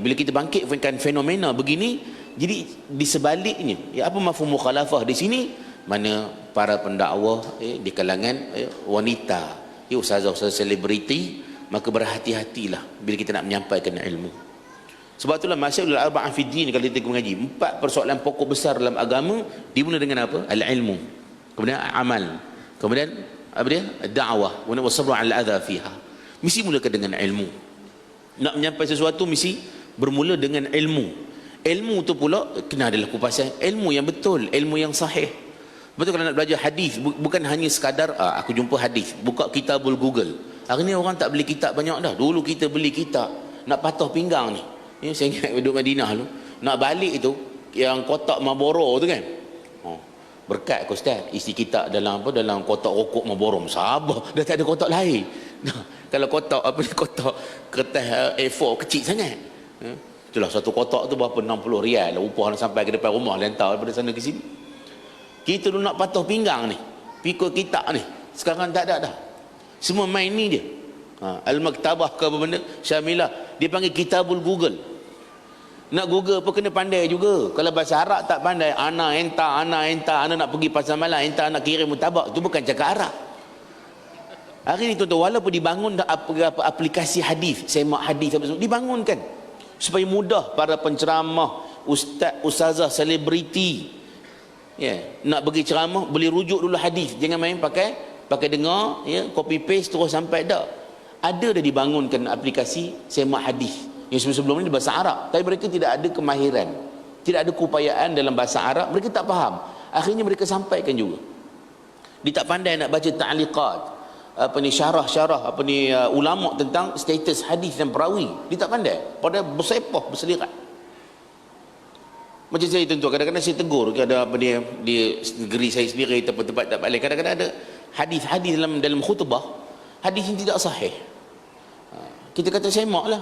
[SPEAKER 3] bila kita bangkitkan fenomena begini. Jadi di sebaliknya ya, apa mafhum mukhalafah di sini, mana para pendakwah di kalangan wanita, ustazah-ustazah selebriti, maka berhati-hatilah bila kita nak menyampaikan ilmu. Sebab itulah masalah arba'ah fi din, kalau kita mengaji 4 persoalan pokok besar dalam agama dimulai dengan apa? Al-ilmu, kemudian amal, kemudian apa dia? Da'wah, wa sabru 'ala al-adha fiha. Mesti mulakan dengan ilmu. Nak menyampaikan sesuatu mesti bermula dengan ilmu. Ilmu tu pula kena adalah kupasan ilmu yang betul, ilmu yang sahih. Betul. Kalau nak belajar hadis, bukan hanya sekadar aku jumpa hadis, buka kitabul Google. Hari ni orang tak beli kitab banyak dah. Dulu kita beli kitab nak patah pinggang ni. Ya, saya ingat duduk Madinah tu, nak balik tu yang kotak Marlboro tu kan. Berkat ke ustaz, isi kitab dalam kotak rokok Marlboro. Sabar, dah tak ada kotak lain. Kalau kotak kotak kertas A4 kecil sangat. Itulah satu kotak tu berapa, 60 rial. Upah nak sampai ke depan rumah, lentar daripada sana ke sini. Kita dulu nak patah pinggang ni, pikul kitab ni. Sekarang tak ada dah. Semua main ni dia. Al-Maktabah ke apa benda, Syamilah, dia panggil kitabul Google. Nak Google pun kena pandai juga. Kalau bahasa Arab tak pandai, ana nak pergi pasar malam, enta nak kirim mutabak, itu bukan cakap Arab. Hari ni tuan-tuan, walaupun dibangun aplikasi hadis, semak hadis apa semua, dibangunkan supaya mudah para penceramah, ustazah, selebriti, nak pergi ceramah boleh rujuk dulu hadis, jangan main pakai dengar, copy paste terus sampai dah. Ada dah dibangunkan aplikasi semak hadis yang sebelum ni bahasa Arab, tapi mereka tidak ada kemahiran, tidak ada keupayaan dalam bahasa Arab, mereka tak faham. Akhirnya mereka sampaikan juga. Dia tak pandai nak baca ta'liqat, syarah ulama tentang status hadis dan perawi. Dia tak pandai, pada bersepah berselirat. Macam saya tentu kadang-kadang saya tegur ada di negeri saya sendiri, tempat-tempat tak balik, kadang-kadang ada hadis-hadis dalam khutbah, hadis yang tidak sahih. Kita kata semak lah.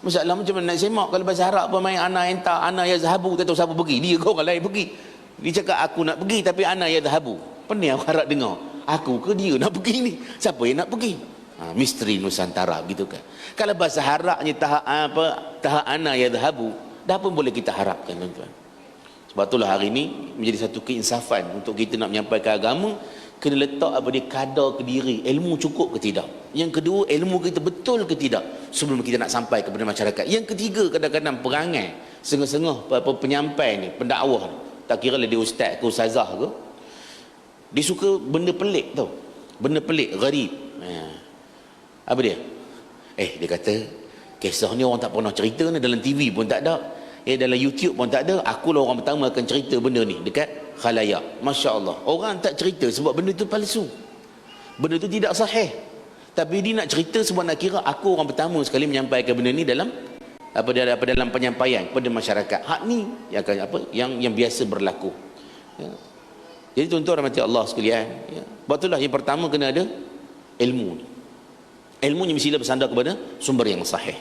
[SPEAKER 3] Masalah macam mana nak semak kalau bahasa Arab apa main ana yazhabu, tak tahu siapa pergi, dia ke orang lain pergi. Dia cakap aku nak pergi tapi ana yazhabu. Pening aku harap dengar. Aku ke dia nak pergi ni? Siapa yang nak pergi? Misteri Nusantara gitu kan. Kalau bahasa Arabnya tahap ana yazhabu, dah pun boleh kita harapkan tuan-tuan. Sebab itulah hari ini menjadi satu keinsafan untuk kita nak menyampaikan agama, kena letak kadar ke diri, ilmu cukup ke tidak. Yang kedua, ilmu kita betul ke tidak sebelum kita nak sampai kepada masyarakat. Yang ketiga, kadang-kadang perangai sengah-sengah penyampai ni, pendakwah ni, tak kira lah dia ustaz ke ustazah ke, dia suka benda pelik tau, benda pelik, gharib. Apa dia? Dia kata kisah ni orang tak pernah cerita ni, dalam TV pun tak ada, dalam YouTube pun tak ada. Akulah orang pertama akan cerita benda ni dekat khalayak. Masya Allah, orang tak cerita sebab benda tu palsu, benda tu tidak sahih, tapi dia nak cerita sebab nak kira aku orang pertama sekali menyampaikan benda ni dalam dalam penyampaian kepada masyarakat. Hak ni yang biasa berlaku. Jadi tuan-tuan rahmati Allah sekalian, sebab itulah yang pertama kena ada ilmu. Ilmunya mestilah bersandar kepada sumber yang sahih,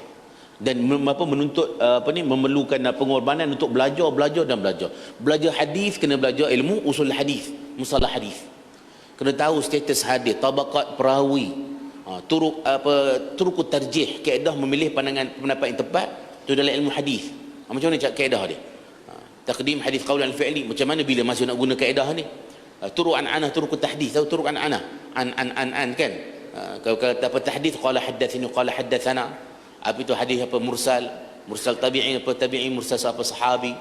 [SPEAKER 3] dan menuntut memerlukan pengorbanan untuk belajar. Belajar hadis kena belajar ilmu usul hadis, mustalah hadis. Kena tahu status hadis, tabaqat perawi, turuk tarjih, kaedah memilih pendapat yang tepat tu dalam ilmu hadis. Macam mana kaedah dia? Taqdim hadis qaulan fi'li, macam mana bila masih nak guna kaedah ni? Turuk an'anah, turuk tahdits, atau turuk an'anah, an kan? Kalau kata tahdits, qala haddatsani, qala haddatsana. Apa itu hadis mursal tabi'i, tabi'i mursal sahabi.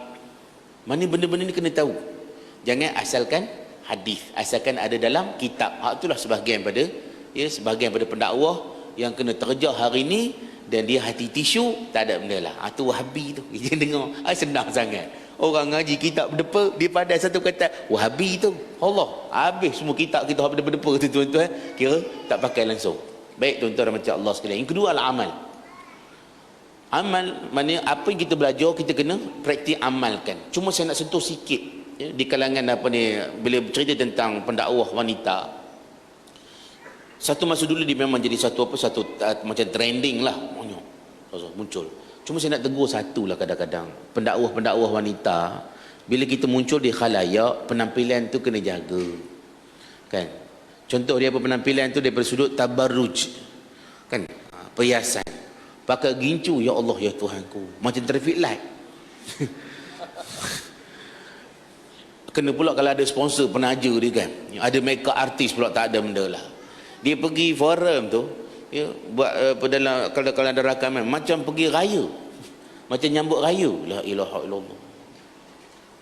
[SPEAKER 3] Mana benda-benda ni kena tahu. Jangan asalkan hadis, asalkan ada dalam kitab. Itulah sebahagian pada pendakwah yang kena terjah hari ni, dan dia hati tisu, tak ada benda lah. Tu Wahabi tu. Dia dengar, senang sangat. Orang ngaji kitab berdepa, dia pandai satu kata Wahabi tu. Allah, habis semua kitab kita berdepa tu tuan-tuan, kira tak pakai langsung. Baik tuan-tuan rahmati Allah sekalian. Yang kedua adalah amal. Amal maknanya apa yang kita belajar kita kena praktik amalkan. Cuma saya nak sentuh sikit di kalangan bila bercerita tentang pendakwah wanita. Satu masa dulu dia memang jadi satu macam trending lah, muncul. Cuma saya nak tegur satu lah, kadang-kadang pendakwah wanita bila kita muncul di khalayak, penampilan tu kena jaga kan. Contoh dia penampilan tu daripada sudut tabarruj kan, perhiasan, pakai gincu, ya Allah ya Tuhanku, macam traffic light. Kena pula kalau ada sponsor penaja dia kan, ada makeup artist pula, tak ada benda lah. Dia pergi forum tu, buat kalau ada rakaman macam pergi raya, macam nyambut raya. La ilaha illallah,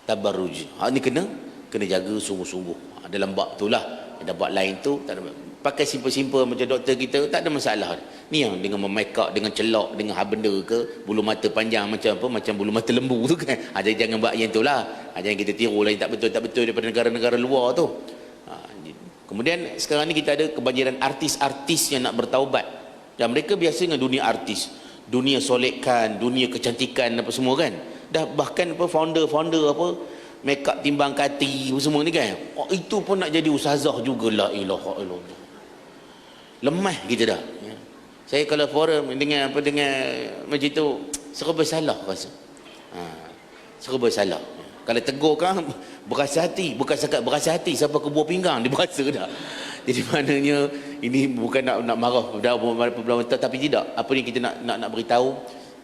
[SPEAKER 3] tabarruj. Ni kena jaga sungguh-sungguh. Dalam bab tu lah. Ada bab lain tu tak ada, pakai simple-simple macam doktor kita, tak ada masalah. Ni yang dengan memake-up, dengan celak, dengan benda ke, bulu mata panjang macam bulu mata lembu tu kan. Jadi jangan buat yang tu lah. Jangan kita tiru lah yang tak betul daripada negara-negara luar tu. Kemudian sekarang ni kita ada kebanjiran artis-artis yang nak bertaubat, dan mereka biasa dengan dunia artis, dunia solekan, dunia kecantikan apa semua kan. Dah bahkan founder make up timbang kati semua ni kan. Itu pun nak jadi ustazah juga. La ilaha illallah. Lemah kita dah. Saya kalau forum dengan macam tu, serba salah rasa. Serba salah. Kalau tegur kan berasa hati, bukan sekat berasa hati, siapa ke buah pinggang dia berasa dah. Jadi maknanya ini bukan nak marah tapi tidak. Apa yang kita nak beritahu,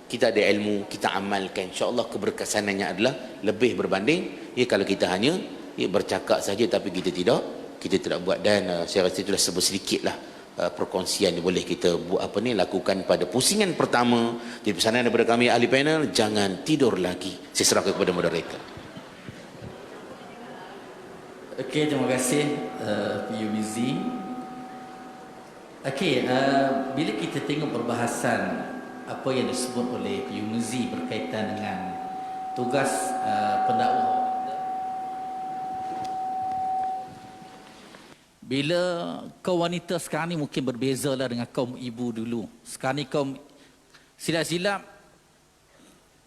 [SPEAKER 3] kita ada ilmu, kita amalkan. InsyaAllah keberkesanannya adalah lebih berbanding kalau kita hanya bercakap saja tapi kita tidak buat. Dan saya rasa itulah sedikitlah perkongsian yang boleh kita buat lakukan pada pusingan pertama. Jadi pesanan daripada kami ahli panel, jangan tidur lagi. Saya serahkan kepada moderator.
[SPEAKER 1] Okey, terima kasih PU Mizi. Okey, bila kita tengok perbahasan apa yang disebut oleh PU Mizi berkaitan dengan tugas pendakwah, bila kaum wanita sekarang ni mungkin berbeza lah dengan kaum ibu dulu. Sekarang ni kaum silap-silap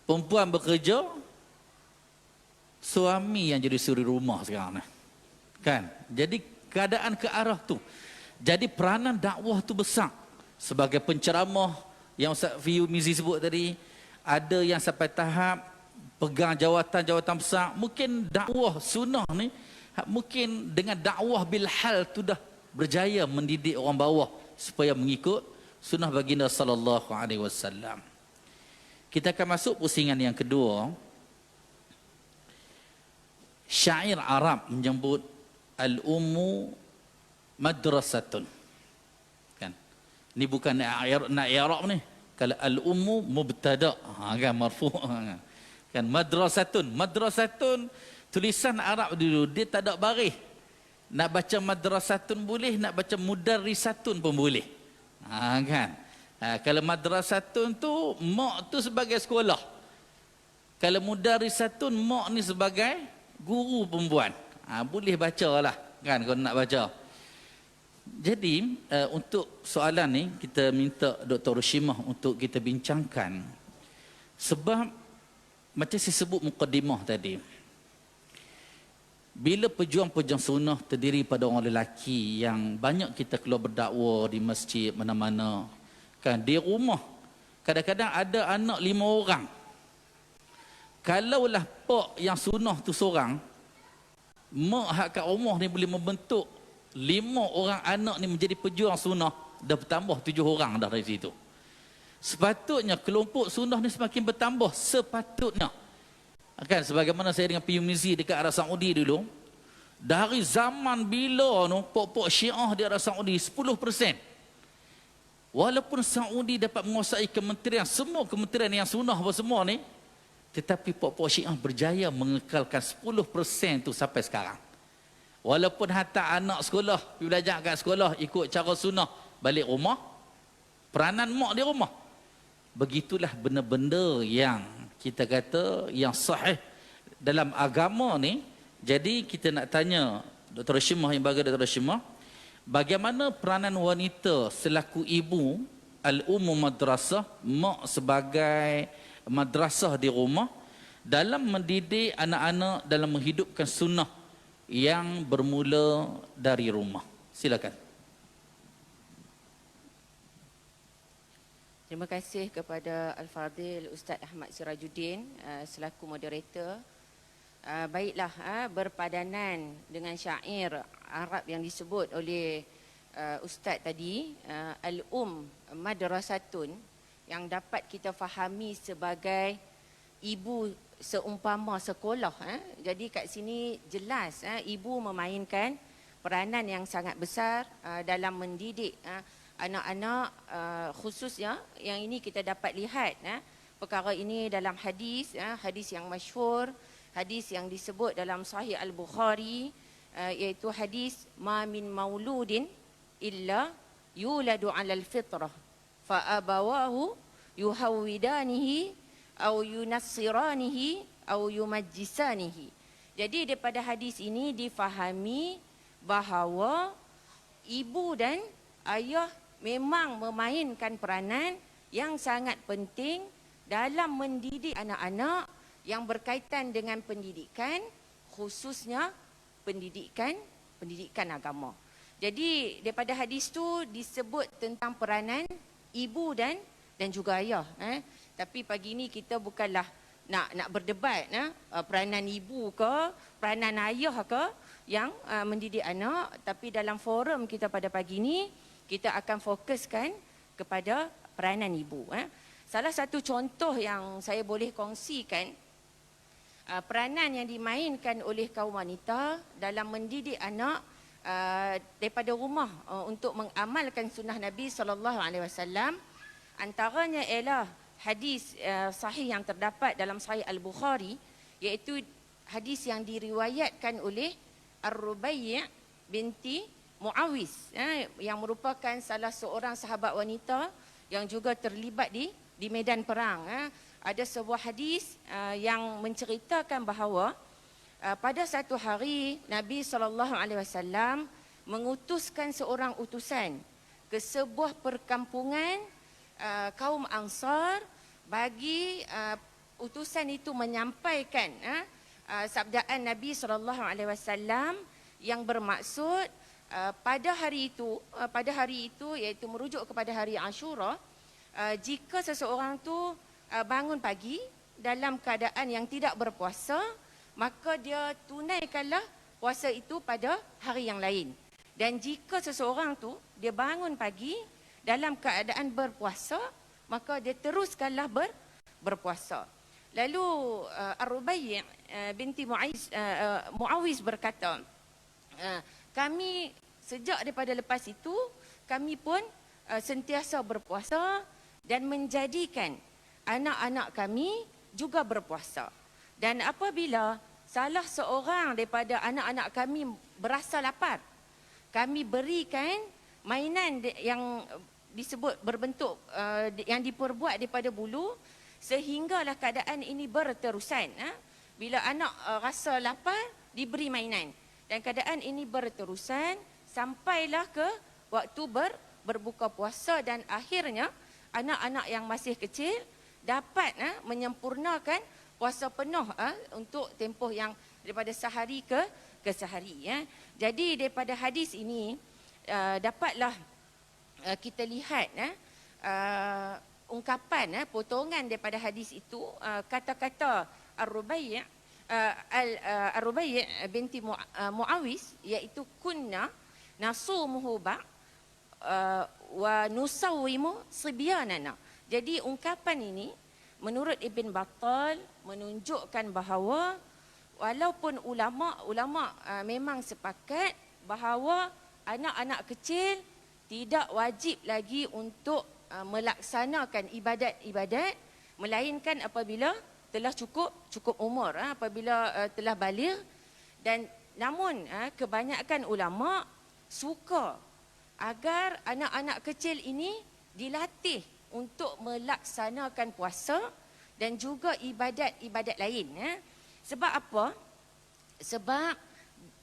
[SPEAKER 1] perempuan bekerja, suami yang jadi suri rumah sekarang ni. Kan? Jadi keadaan ke arah tu. Jadi peranan dakwah tu besar. Sebagai penceramah yang Ustaz Fiu Mizi sebut tadi, ada yang sampai tahap pegang jawatan-jawatan besar. Mungkin dakwah sunnah ni, mungkin dengan dakwah bil hal tu dah berjaya mendidik orang bawah supaya mengikut sunnah baginda sallallahu alaihi wasallam. Kita akan masuk pusingan yang kedua. Syair Arab menyebut al-ummu madrasatun. Kan? Ini bukan nak i'rab ni. Kalau al-ummu mubtada, kan marfu'. Kan madrasatun. Madrasatun tulisan Arab dulu dia tak ada baris. Nak baca madrasatun boleh, nak baca mudarrisatun pun boleh. Kan? Kalau madrasatun tu mak tu sebagai sekolah. Kalau mudarrisatun mak ni sebagai guru perempuan. Boleh baca lah kan kalau nak baca. Jadi untuk soalan ni kita minta Dr. Rushimah untuk kita bincangkan. Sebab macam saya sebut mukadimah tadi, bila pejuang-pejuang sunnah terdiri pada orang lelaki yang banyak kita keluar berdakwah di masjid mana-mana, kan, di rumah kadang-kadang ada anak 5 orang. Kalaulah pak yang sunnah tu seorang, mak hak kat rumah ni boleh membentuk 5 orang anak ni menjadi pejuang sunnah, dah bertambah 7 orang dah dari situ. Sepatutnya kelompok sunnah ni semakin bertambah, sepatutnya. Kan, sebagaimana saya dengan PU Mizi dekat Arab Saudi dulu, dari zaman bila tu pok-pok Syiah di Arab Saudi 10%. Walaupun Saudi dapat menguasai kementerian, semua kementerian yang sunnah apa semua ni, tetapi pok-pok Syiah berjaya mengekalkan 10% tu sampai sekarang. Walaupun hantar anak sekolah, pergi belajar kat sekolah, ikut cara sunnah, balik rumah, peranan mak di rumah. Begitulah benda-benda yang kita kata yang sahih dalam agama ni. Jadi kita nak tanya Dr. Rushimah, yang bagi Dr. Rushimah, bagaimana peranan wanita selaku ibu, al-ummu madrasah, mak sebagai madrasah di rumah dalam mendidik anak-anak dalam menghidupkan sunnah yang bermula dari rumah. Silakan.
[SPEAKER 2] Terima kasih kepada Al-Fadhil Ustaz Ahmad Sirajuddin selaku moderator. Baiklah, berpadanan dengan syair Arab yang disebut oleh Ustaz tadi, madrasatun, yang dapat kita fahami sebagai ibu seumpama sekolah. Jadi kat sini jelas ibu memainkan peranan yang sangat besar dalam mendidik anak-anak, khususnya yang ini kita dapat lihat perkara ini dalam hadis, hadis yang masyhur, hadis yang disebut dalam Sahih Al-Bukhari, iaitu hadis ma min mauludin illa yuladu 'alal fitrah fa abawahu yuhawwidanihi au yunassiranihi au yumajjisanihi. Jadi daripada hadis ini difahami bahawa ibu dan ayah memang memainkan peranan yang sangat penting dalam mendidik anak-anak yang berkaitan dengan pendidikan, khususnya pendidikan agama. Jadi daripada hadis tu disebut tentang peranan ibu dan juga ayah. Tapi pagi ni kita bukanlah nak berdebat peranan ibu ke, peranan ayah ke yang mendidik anak, tapi dalam forum kita pada pagi ni kita akan fokuskan kepada peranan ibu. Salah satu contoh yang saya boleh kongsikan, peranan yang dimainkan oleh kaum wanita dalam mendidik anak daripada rumah untuk mengamalkan sunnah Nabi SAW, antaranya ialah hadis sahih yang terdapat dalam Sahih Al-Bukhari, iaitu hadis yang diriwayatkan oleh Ar-Rubai' binti Muawiz, yang merupakan salah seorang sahabat wanita yang juga terlibat di medan perang. Ada sebuah hadis yang menceritakan bahawa pada satu hari Nabi SAW mengutuskan seorang utusan ke sebuah perkampungan kaum Ansar bagi utusan itu menyampaikan sabdaan Nabi SAW yang bermaksud pada hari itu iaitu merujuk kepada hari Ashura, jika seseorang tu bangun pagi dalam keadaan yang tidak berpuasa, maka dia tunaikanlah puasa itu pada hari yang lain. Dan jika seseorang tu dia bangun pagi dalam keadaan berpuasa, maka dia teruskanlah berpuasa. Lalu Ar-Rubai' binti Muawiz berkata, kami sejak daripada lepas itu, kami pun sentiasa berpuasa dan menjadikan anak-anak kami juga berpuasa. Dan apabila salah seorang daripada anak-anak kami berasa lapar, kami berikan mainan yang disebut berbentuk yang diperbuat daripada bulu, sehinggalah keadaan ini berterusan. Bila anak rasa lapar, diberi mainan. Dan keadaan ini berterusan sampailah ke waktu berbuka puasa, dan akhirnya anak-anak yang masih kecil dapat menyempurnakan puasa penuh untuk tempoh yang daripada sehari ke sehari. Jadi daripada hadis ini dapatlah kita lihat ungkapan, potongan daripada hadis itu, kata-kata Ar-Rubai' binti Muawiz, iaitu kunna nasumuhu wa nusawwimu sibyanana. Jadi ungkapan ini menurut Ibn Battal menunjukkan bahawa walaupun ulama memang sepakat bahawa anak-anak kecil tidak wajib lagi untuk melaksanakan ibadat-ibadat, melainkan apabila telah cukup umur, apabila telah baligh. Dan namun kebanyakan ulama suka agar anak-anak kecil ini dilatih untuk melaksanakan puasa dan juga ibadat-ibadat lain. Sebab apa? Sebab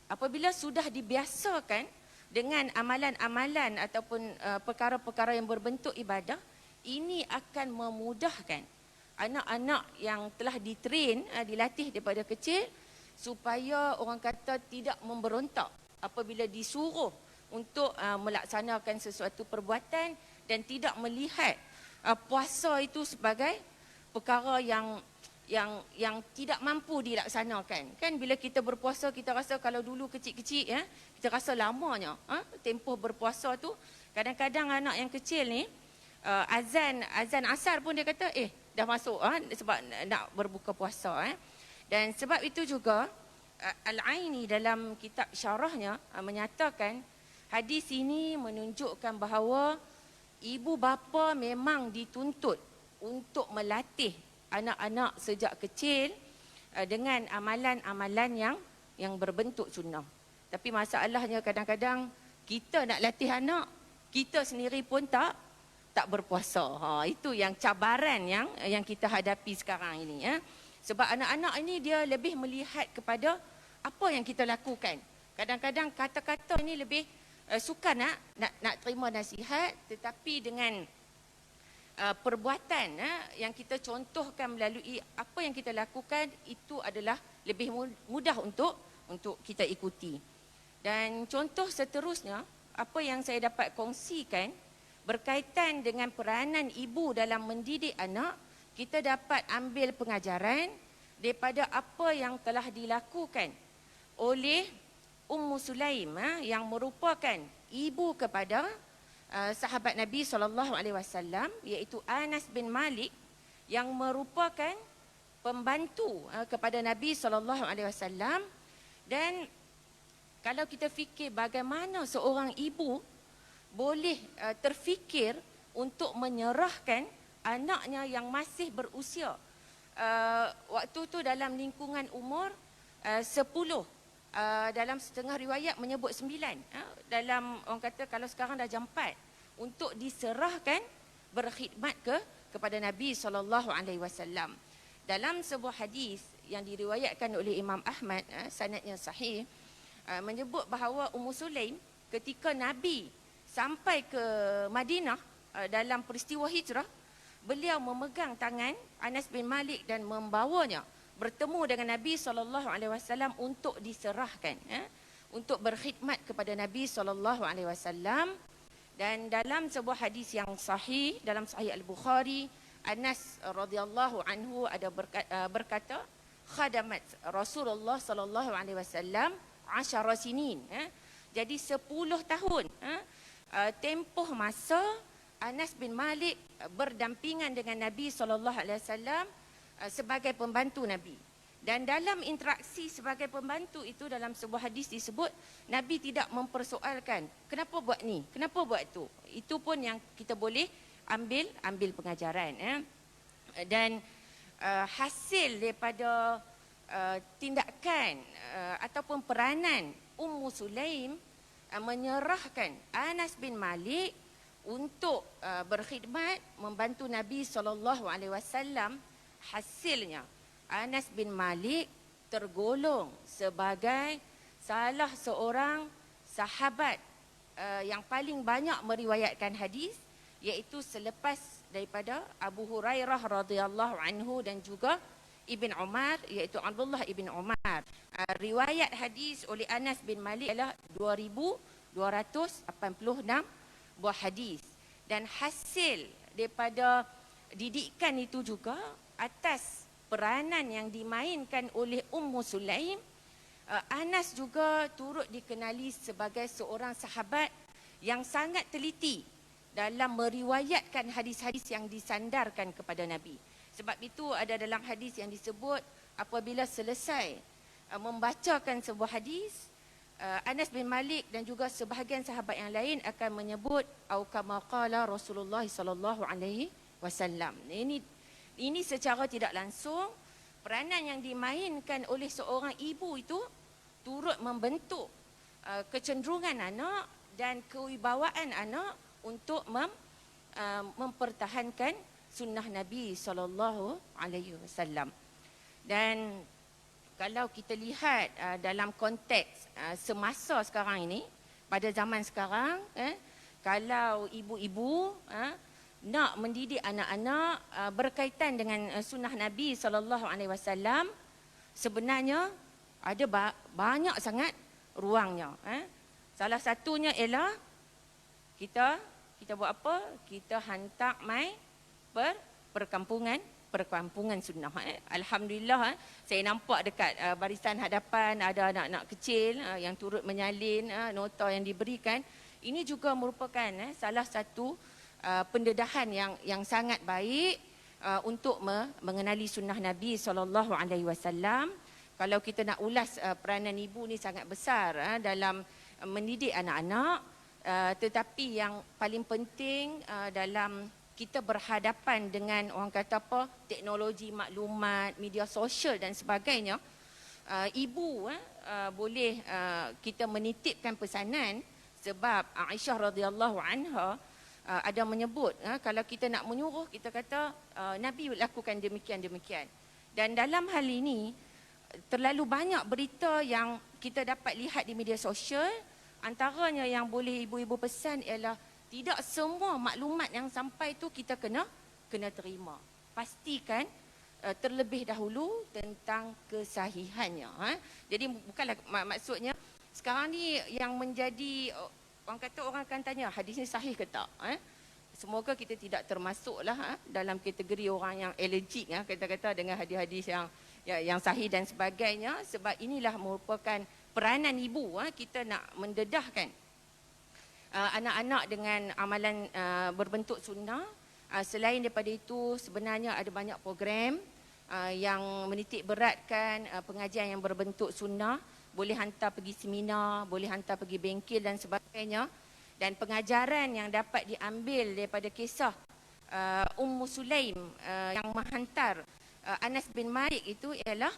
[SPEAKER 2] apabila sudah dibiasakan dengan amalan-amalan ataupun perkara-perkara yang berbentuk ibadah, ini akan memudahkan anak-anak yang telah ditrain, dilatih daripada kecil, supaya orang kata tidak memberontak apabila disuruh untuk melaksanakan sesuatu perbuatan, dan tidak melihat puasa itu sebagai perkara yang tidak mampu dilaksanakan. Kan bila kita berpuasa, kita rasa kalau dulu kecil-kecil, kita rasa lamanya tempoh berpuasa tu. Kadang-kadang anak yang kecil ni azan asar pun dia kata dah masuk sebab nak berbuka puasa. Dan sebab itu juga Al-Aini dalam kitab syarahnya menyatakan hadis ini menunjukkan bahawa ibu bapa memang dituntut untuk melatih anak-anak sejak kecil dengan amalan-amalan yang berbentuk sunnah. Tapi masalahnya kadang-kadang kita nak latih anak, kita sendiri pun tak berpuasa. Itu yang cabaran yang kita hadapi sekarang ini. Sebab anak-anak ini dia lebih melihat kepada apa yang kita lakukan. Kadang-kadang kata-kata ini lebih suka nak terima nasihat, tetapi dengan perbuatan yang kita contohkan melalui apa yang kita lakukan, itu adalah lebih mudah untuk kita ikuti. Dan contoh seterusnya, apa yang saya dapat kongsikan berkaitan dengan peranan ibu dalam mendidik anak, kita dapat ambil pengajaran daripada apa yang telah dilakukan oleh Ummu Sulaim yang merupakan ibu kepada sahabat Nabi SAW, iaitu Anas bin Malik, yang merupakan pembantu kepada Nabi SAW. Dan kalau kita fikir bagaimana seorang ibu boleh terfikir untuk menyerahkan anaknya yang masih berusia waktu tu dalam lingkungan umur 10, dalam setengah riwayat menyebut 9, dalam orang kata kalau sekarang dah jam 4, untuk diserahkan berkhidmat kepada Nabi SAW. Dalam sebuah hadis yang diriwayatkan oleh Imam Ahmad, sanadnya sahih, menyebut bahawa Ummu Sulaim ketika Nabi sampai ke Madinah dalam peristiwa hijrah, beliau memegang tangan Anas bin Malik dan membawanya bertemu dengan Nabi SAW untuk diserahkan, untuk berkhidmat kepada Nabi SAW. Dan dalam sebuah hadis yang sahih, dalam Sahih Al-Bukhari, Anas radhiyallahu anhu ada berkata, khadamat Rasulullah SAW 10 sinin. Jadi 10 tahun tempoh masa Anas bin Malik berdampingan dengan Nabi SAW sebagai pembantu Nabi. Dan dalam interaksi sebagai pembantu itu, dalam sebuah hadis disebut Nabi tidak mempersoalkan kenapa buat ni, kenapa buat tu. Itu pun yang kita boleh ambil pengajaran. Dan hasil daripada tindakan ataupun peranan Ummu Sulaim menyerahkan Anas bin Malik untuk berkhidmat membantu Nabi SAW, hasilnya Anas bin Malik tergolong sebagai salah seorang sahabat yang paling banyak meriwayatkan hadis, iaitu selepas daripada Abu Hurairah radhiyallahu anhu dan juga Ibn Umar, iaitu Abdullah Ibn Umar. Riwayat hadis oleh Anas bin Malik adalah 2,286 buah hadis. Dan hasil daripada didikan itu juga atas peranan yang dimainkan oleh Ummu Sulaim, Anas juga turut dikenali sebagai seorang sahabat yang sangat teliti dalam meriwayatkan hadis-hadis yang disandarkan kepada Nabi. Sebab itu ada dalam hadis yang disebut apabila selesai membacakan sebuah hadis, Anas bin Malik dan juga sebahagian sahabat yang lain akan menyebut au kama qala Rasulullah sallallahu alaihi wasallam. Ini secara tidak langsung peranan yang dimainkan oleh seorang ibu itu turut membentuk kecenderungan anak dan kewibawaan anak untuk mempertahankan sunnah Nabi sallallahu alaihi wasallam. Dan kalau kita lihat dalam konteks semasa sekarang ini, pada zaman sekarang, kalau ibu-ibu nak mendidik anak-anak berkaitan dengan sunnah Nabi SAW, sebenarnya ada banyak sangat ruangnya. Salah satunya ialah kita buat apa? Kita hantar mai perkampungan sunnah. Alhamdulillah, saya nampak dekat barisan hadapan ada anak-anak kecil yang turut menyalin nota yang diberikan. Ini juga merupakan salah satu pendedahan yang sangat baik untuk mengenali sunnah Nabi SAW. Kalau kita nak ulas peranan ibu ni sangat besar dalam mendidik anak-anak, tetapi yang paling penting dalam kita berhadapan dengan orang kata apa, teknologi maklumat, media sosial dan sebagainya, ibu boleh kita menitipkan pesanan. Sebab Aisyah radhiyallahu anha ada menyebut, kalau kita nak menyuruh, kita kata Nabi lakukan demikian-demikian. Dan dalam hal ini, terlalu banyak berita yang kita dapat lihat di media sosial. Antaranya yang boleh ibu-ibu pesan ialah tidak semua maklumat yang sampai tu kita kena terima. Pastikan terlebih dahulu tentang kesahihannya. Jadi bukanlah maksudnya sekarang ni yang menjadi, orang akan tanya hadis ni sahih ke tak. Semoga kita tidak termasuklah dalam kategori orang yang allergik kata-kata dengan hadis-hadis yang sahih dan sebagainya. Sebab inilah merupakan peranan ibu, kita nak mendedahkan anak-anak dengan amalan berbentuk sunnah. Selain daripada itu, sebenarnya ada banyak program yang menitik beratkan pengajian yang berbentuk sunnah. Boleh hantar pergi seminar, boleh hantar pergi bengkel dan sebagainya. Dan pengajaran yang dapat diambil daripada kisah Ummu Sulaim yang menghantar Anas bin Malik itu ialah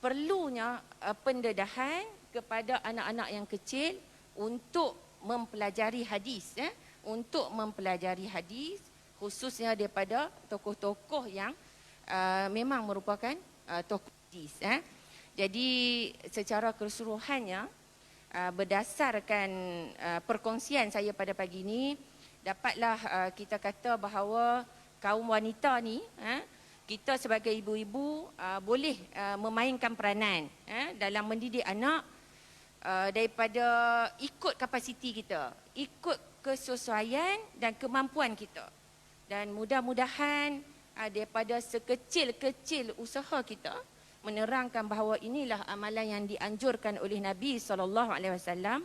[SPEAKER 2] perlunya pendedahan kepada anak-anak yang kecil untuk mempelajari hadis, untuk mempelajari hadis khususnya daripada tokoh-tokoh yang memang merupakan tokoh hadis. Jadi secara keseluruhannya berdasarkan perkongsian saya pada pagi ini, dapatlah kita kata bahawa kaum wanita ni, kita sebagai ibu-ibu boleh memainkan peranan dalam mendidik anak daripada ikut kapasiti kita, ikut kesesuaian dan kemampuan kita. Dan mudah-mudahan daripada sekecil-kecil usaha kita menerangkan bahawa inilah amalan yang dianjurkan oleh Nabi SAW,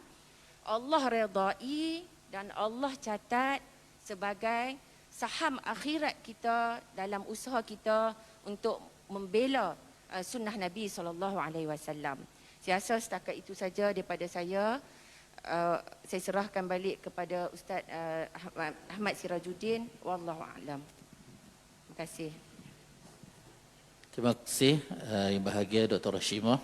[SPEAKER 2] Allah redai dan Allah catat sebagai saham akhirat kita dalam usaha kita untuk membela sunnah Nabi SAW. Saya rasa setakat itu saja daripada saya. Saya serahkan balik kepada Ustaz Ahmad Sirajuddin. Wallahu a'lam. Terima kasih.
[SPEAKER 1] Terima kasih yang bahagia Dr. Hashimah.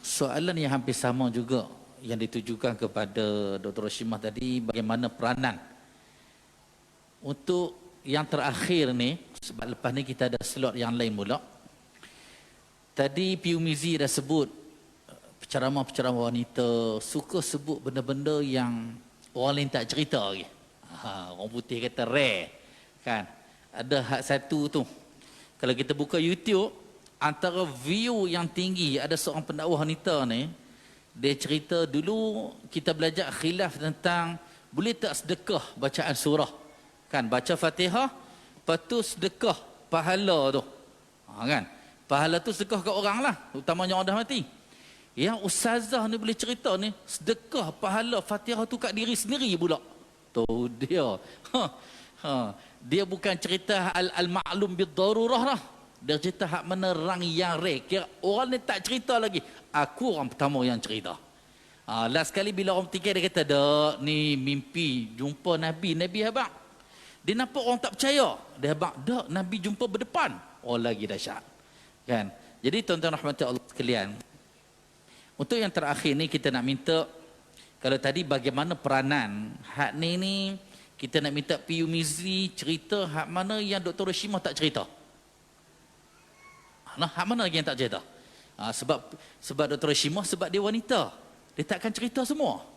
[SPEAKER 1] Soalan yang hampir sama juga yang ditujukan kepada Dr. Hashimah tadi, bagaimana peranan untuk yang terakhir ni, sebab lepas ni kita ada slot yang lain pula. Tadi Piu Mizi dah sebut penceramah-penceramah wanita suka sebut benda-benda yang orang lain tak cerita lagi. Orang putih kata rare, kan? Ada hak satu tu. Kalau kita buka YouTube, antara view yang tinggi ada seorang pendakwah wanita ni, dia cerita dulu kita belajar khilaf tentang boleh tak sedekah bacaan surah. Kan baca Fatihah, lepas tu sedekah pahala tu. Kan? Pahala tu sedekah kat orang lah, utamanya orang dah mati. Yang ustazah ni boleh cerita ni, sedekah pahala Fatihah tu kat diri sendiri pula. Tu dia. Dia bukan cerita al-ma'lum bid-darurah lah. Dia cerita hak mana orang yang rare. Kira orang ni tak cerita lagi. Aku orang pertama yang cerita. Last sekali bila orang tiga dia kata, dak ni mimpi jumpa Nabi. Nabi abang. Dia nampak orang tak percaya. Dia abang, dak Nabi jumpa berdepan. Oh lagi dahsyat. Kan? Jadi tuan-tuan rahmati Allah sekalian, untuk yang terakhir ni kita nak minta, kalau tadi bagaimana peranan, hak ni kita nak minta Piu Mizi cerita hak mana yang Dr. Hashimah tak cerita. Nah, hak mana lagi yang tak cerita? Sebab Dr. Hashimah, sebab dia wanita, dia takkan cerita semua.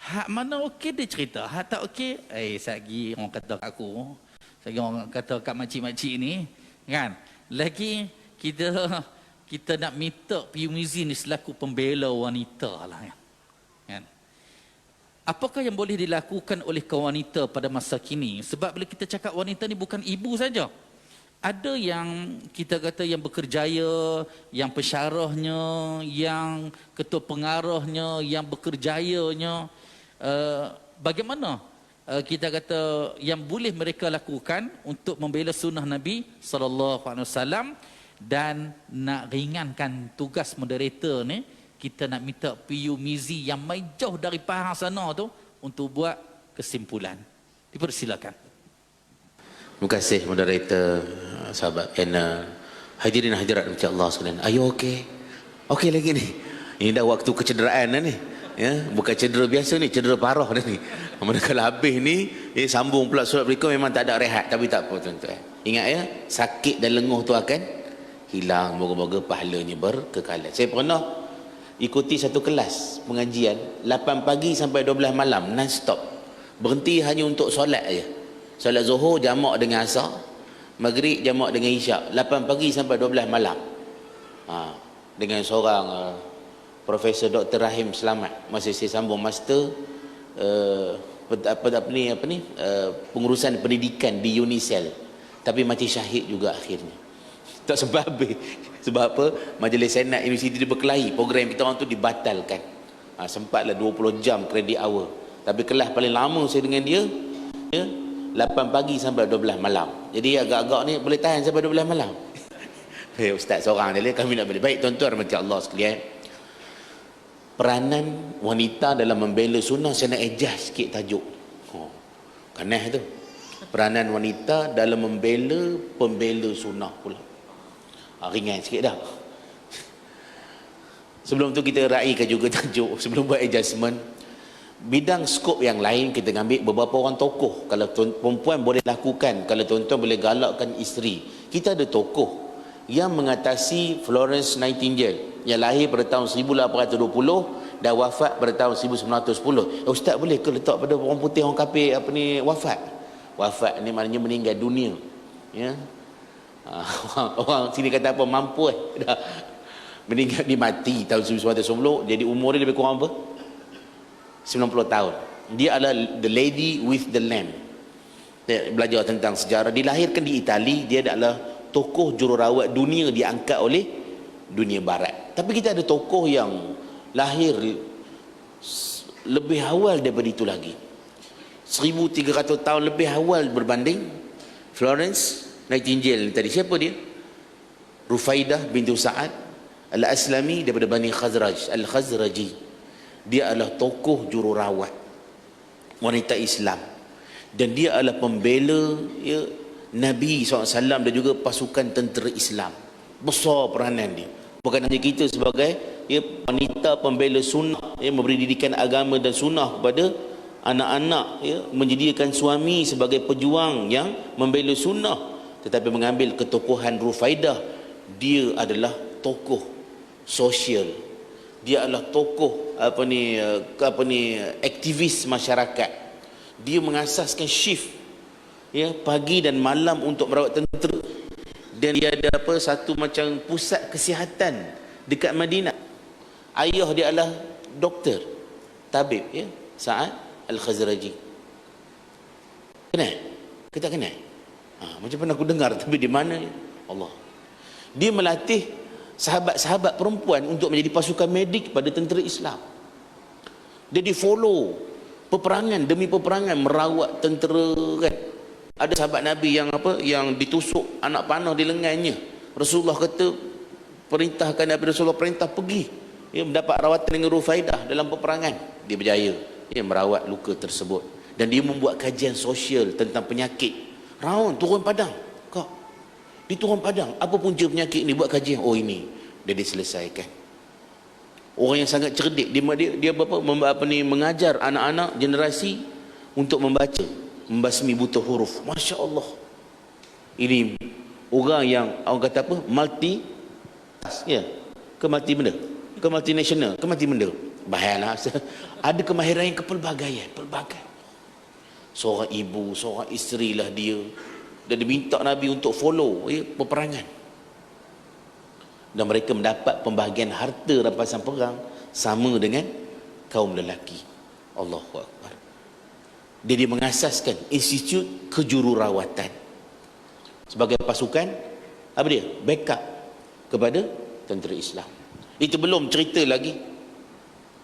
[SPEAKER 1] Hak mana okey dia cerita, hak tak okey, satgi orang kata kat aku, satgi orang kata kat makcik-makcik ni, kan? Lagi kita nak minta Piu Mizi ni selaku pembela wanita lah, kan? Apakah yang boleh dilakukan oleh kaum wanita pada masa kini? Sebab bila kita cakap wanita ni bukan ibu saja. Ada yang kita kata yang berkerjaya, yang pensyarahnya, yang ketua pengarahnya, yang berkerjayanya. Bagaimana kita kata yang boleh mereka lakukan untuk membela sunnah Nabi SAW dan nak ringankan tugas moderator ni, kita nak minta Piu Mizi yang main jauh dari Pahang sana tu untuk buat kesimpulan. Dipersilakan.
[SPEAKER 3] Terima kasih moderator, sahabat Anna. Hadirin hadirat macam Allah sekalian. Ayo okey. Okey lagi ni. Ini dah waktu kecederaan dah ni. Ya, bukan cedera biasa ni, cedera parah dah ni. Manakala habis ni, sambung pula surat berikut, memang tak ada rehat, tapi tak apa tuan-tuan. Ingat ya, sakit dan lenguh tu akan hilang, moga-moga pahalanya berkekalan. Saya pernah ikuti satu kelas pengajian 8 pagi sampai 12 malam non-stop. Berhenti hanya untuk solat aja. Solat Zuhur jamak dengan Asar, Maghrib jamak dengan Isyak, 8 pagi sampai 12 malam. Dengan seorang Profesor Dr. Rahim Selamat, masih saya sambung master pengurusan pendidikan di UNICEL, tapi mati syahid juga akhirnya. Tak sempat habis. Sebab apa? Majlis Senat Universiti di Berkelahi, program kita orang tu dibatalkan. Sempatlah 20 jam kredit hour. Tapi kelas paling lama saya dengan dia, 8 pagi sampai 12 malam. Jadi agak-agak ni boleh tahan sampai 12 malam. Ustaz seorang dia, kami nak balik. Baik tuan-tuan rahmati Allah sekalian. Peranan wanita dalam membela sunnah, saya nak adjust sikit tajuk. Kanah tu. Peranan wanita dalam pembela sunnah pula. Ringan sikit dah. Sebelum tu kita raikan juga tajuk sebelum buat adjustment. Bidang skop yang lain kita ambil beberapa orang tokoh. Kalau perempuan boleh lakukan, kalau tuan-tuan boleh galakkan isteri. Kita ada tokoh yang mengatasi Florence Nightingale yang lahir pada tahun 1820 dan wafat pada tahun 1910. Ustaz boleh ke letak pada orang putih orang kafir apa ni wafat? Wafat ni maknanya meninggal dunia. Ya. Orang sini kata apa mampu dah meninggal, dia mati tahun 1910, jadi umur dia lebih kurang apa? 90 tahun. Dia adalah the lady with the lamp. Dia belajar tentang sejarah. Dilahirkan di Itali, dia adalah tokoh jururawat dunia diangkat oleh dunia barat. Tapi kita ada tokoh yang lahir lebih awal daripada itu lagi. 1300 tahun lebih awal berbanding Florence Nightingale tadi. Siapa dia? Rufaidah bintu Sa'ad Al-Aslami daripada Bani Khazraj, Al-Khazraji. Dia adalah tokoh jururawat wanita Islam, dan dia adalah pembela Nabi SAW dan juga pasukan tentera Islam. Besar peranan dia. Bukan hanya kita sebagai wanita pembela sunnah, memberi didikan agama dan sunnah kepada anak-anak, menyediakan suami sebagai pejuang yang membela sunnah, tetapi mengambil ketokohan Rufaidah. Dia adalah tokoh sosial. Dia adalah tokoh aktivis masyarakat. Dia mengasaskan shift pagi dan malam untuk merawat tentera, dan dia ada satu macam pusat kesihatan dekat Madinah. Ayah dia adalah doktor, tabib, Sa'ad Al-Khazraji. Kenal? Kita kenal? Macam pernah aku dengar, tapi di mana? Allah. Dia melatih sahabat-sahabat perempuan untuk menjadi pasukan medik pada tentera Islam. Dia di follow peperangan demi peperangan, merawat tentera kan. Ada sahabat Nabi yang ditusuk anak panah di lengannya. Rasulullah kata, perintahkan Nabi, Rasulullah perintah pergi mendapat rawatan dengan Rufaidah dalam peperangan. Dia berjaya merawat luka tersebut, dan dia membuat kajian sosial tentang penyakit. Raun turun padang, kak, di turun padang, apa punca penyakit ni, buat kajian. Oh ini, dia diselesaikan. Orang yang sangat cerdik, dia mengajar anak-anak generasi untuk membaca, membasmi buta huruf. Masya Allah. Ini orang yang orang kata apa, multi ke multi benda, ke multinational, ke multi benda. Bahaylah. Ada kemahiran yang kepelbagaian, pelbagai. Seorang ibu, seorang isteri lah dia, dan diminta Nabi untuk follow peperangan, dan mereka mendapat pembahagian harta rampasan perang sama dengan kaum lelaki. Allahu Akbar. Dia mengasaskan institut kejururawatan sebagai pasukan apa dia? Backup kepada tentera Islam. Itu belum cerita lagi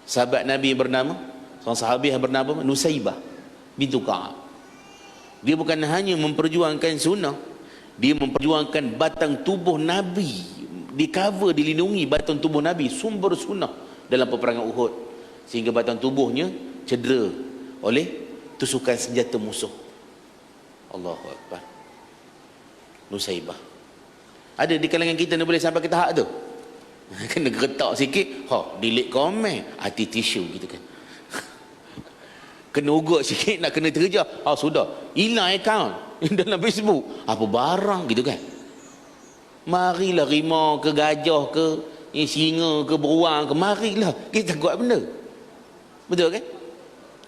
[SPEAKER 3] sahabat Nabi bernama, seorang sahabiah bernama Nusaibah bintu Ka'ab. Dia bukan hanya memperjuangkan sunnah, dia memperjuangkan batang tubuh Nabi, di cover, dilindungi batang tubuh Nabi, sumber sunnah dalam peperangan Uhud, sehingga batang tubuhnya cedera oleh tusukan senjata musuh. Allahu Akbar. Nusaibah. Ada di kalangan kita ni boleh sampai ke tahap tu. Kena geretak sikit, delete komen, hati tisu gitu kan. Kena ugut sikit, nak kena terjeja, sudah, hilang akaun dalam Facebook, apa barang gitu kan. Marilah rimau ke gajah ke singa ke beruang ke, marilah kita buat benda. Betul kan?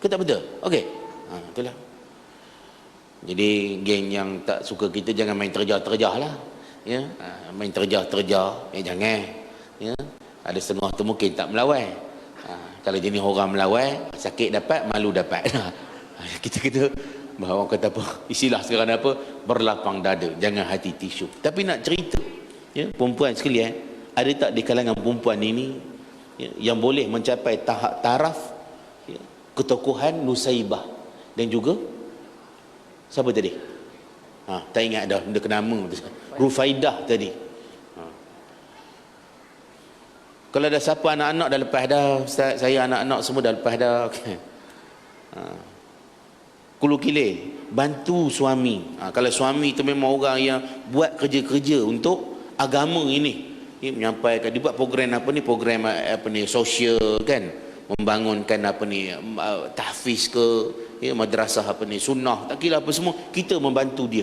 [SPEAKER 3] Ke tak betul? Okey. Itulah. Jadi geng yang tak suka kita jangan main terjah-terjah lah. Main terjah-terjah, jangan. Ada setengah tu mungkin tak melawai. Kalau jenis orang melawai, sakit dapat, malu dapat. Kita kata, bahawa kata apa, istilah sekarang apa, berlapang dada, jangan hati tisu. Tapi nak cerita Ya, perempuan sekalian, ada tak di kalangan perempuan ini yang boleh mencapai tahap taraf ketokohan Nusaibah dan juga siapa tadi? Tak ingat dah benda kenama tu. Rufaidah tadi. Kalau ada siapa anak-anak dah lepas dah, Ustaz, saya anak-anak semua dah lepas dah. Kulu kilir, bantu suami. Kalau suami tu memang orang yang buat kerja-kerja untuk agama ini, menyampaikan, dia buat program program sosial kan, membangunkan tahfiz ke, madrasah sunnah, tak kira apa semua, kita membantu dia,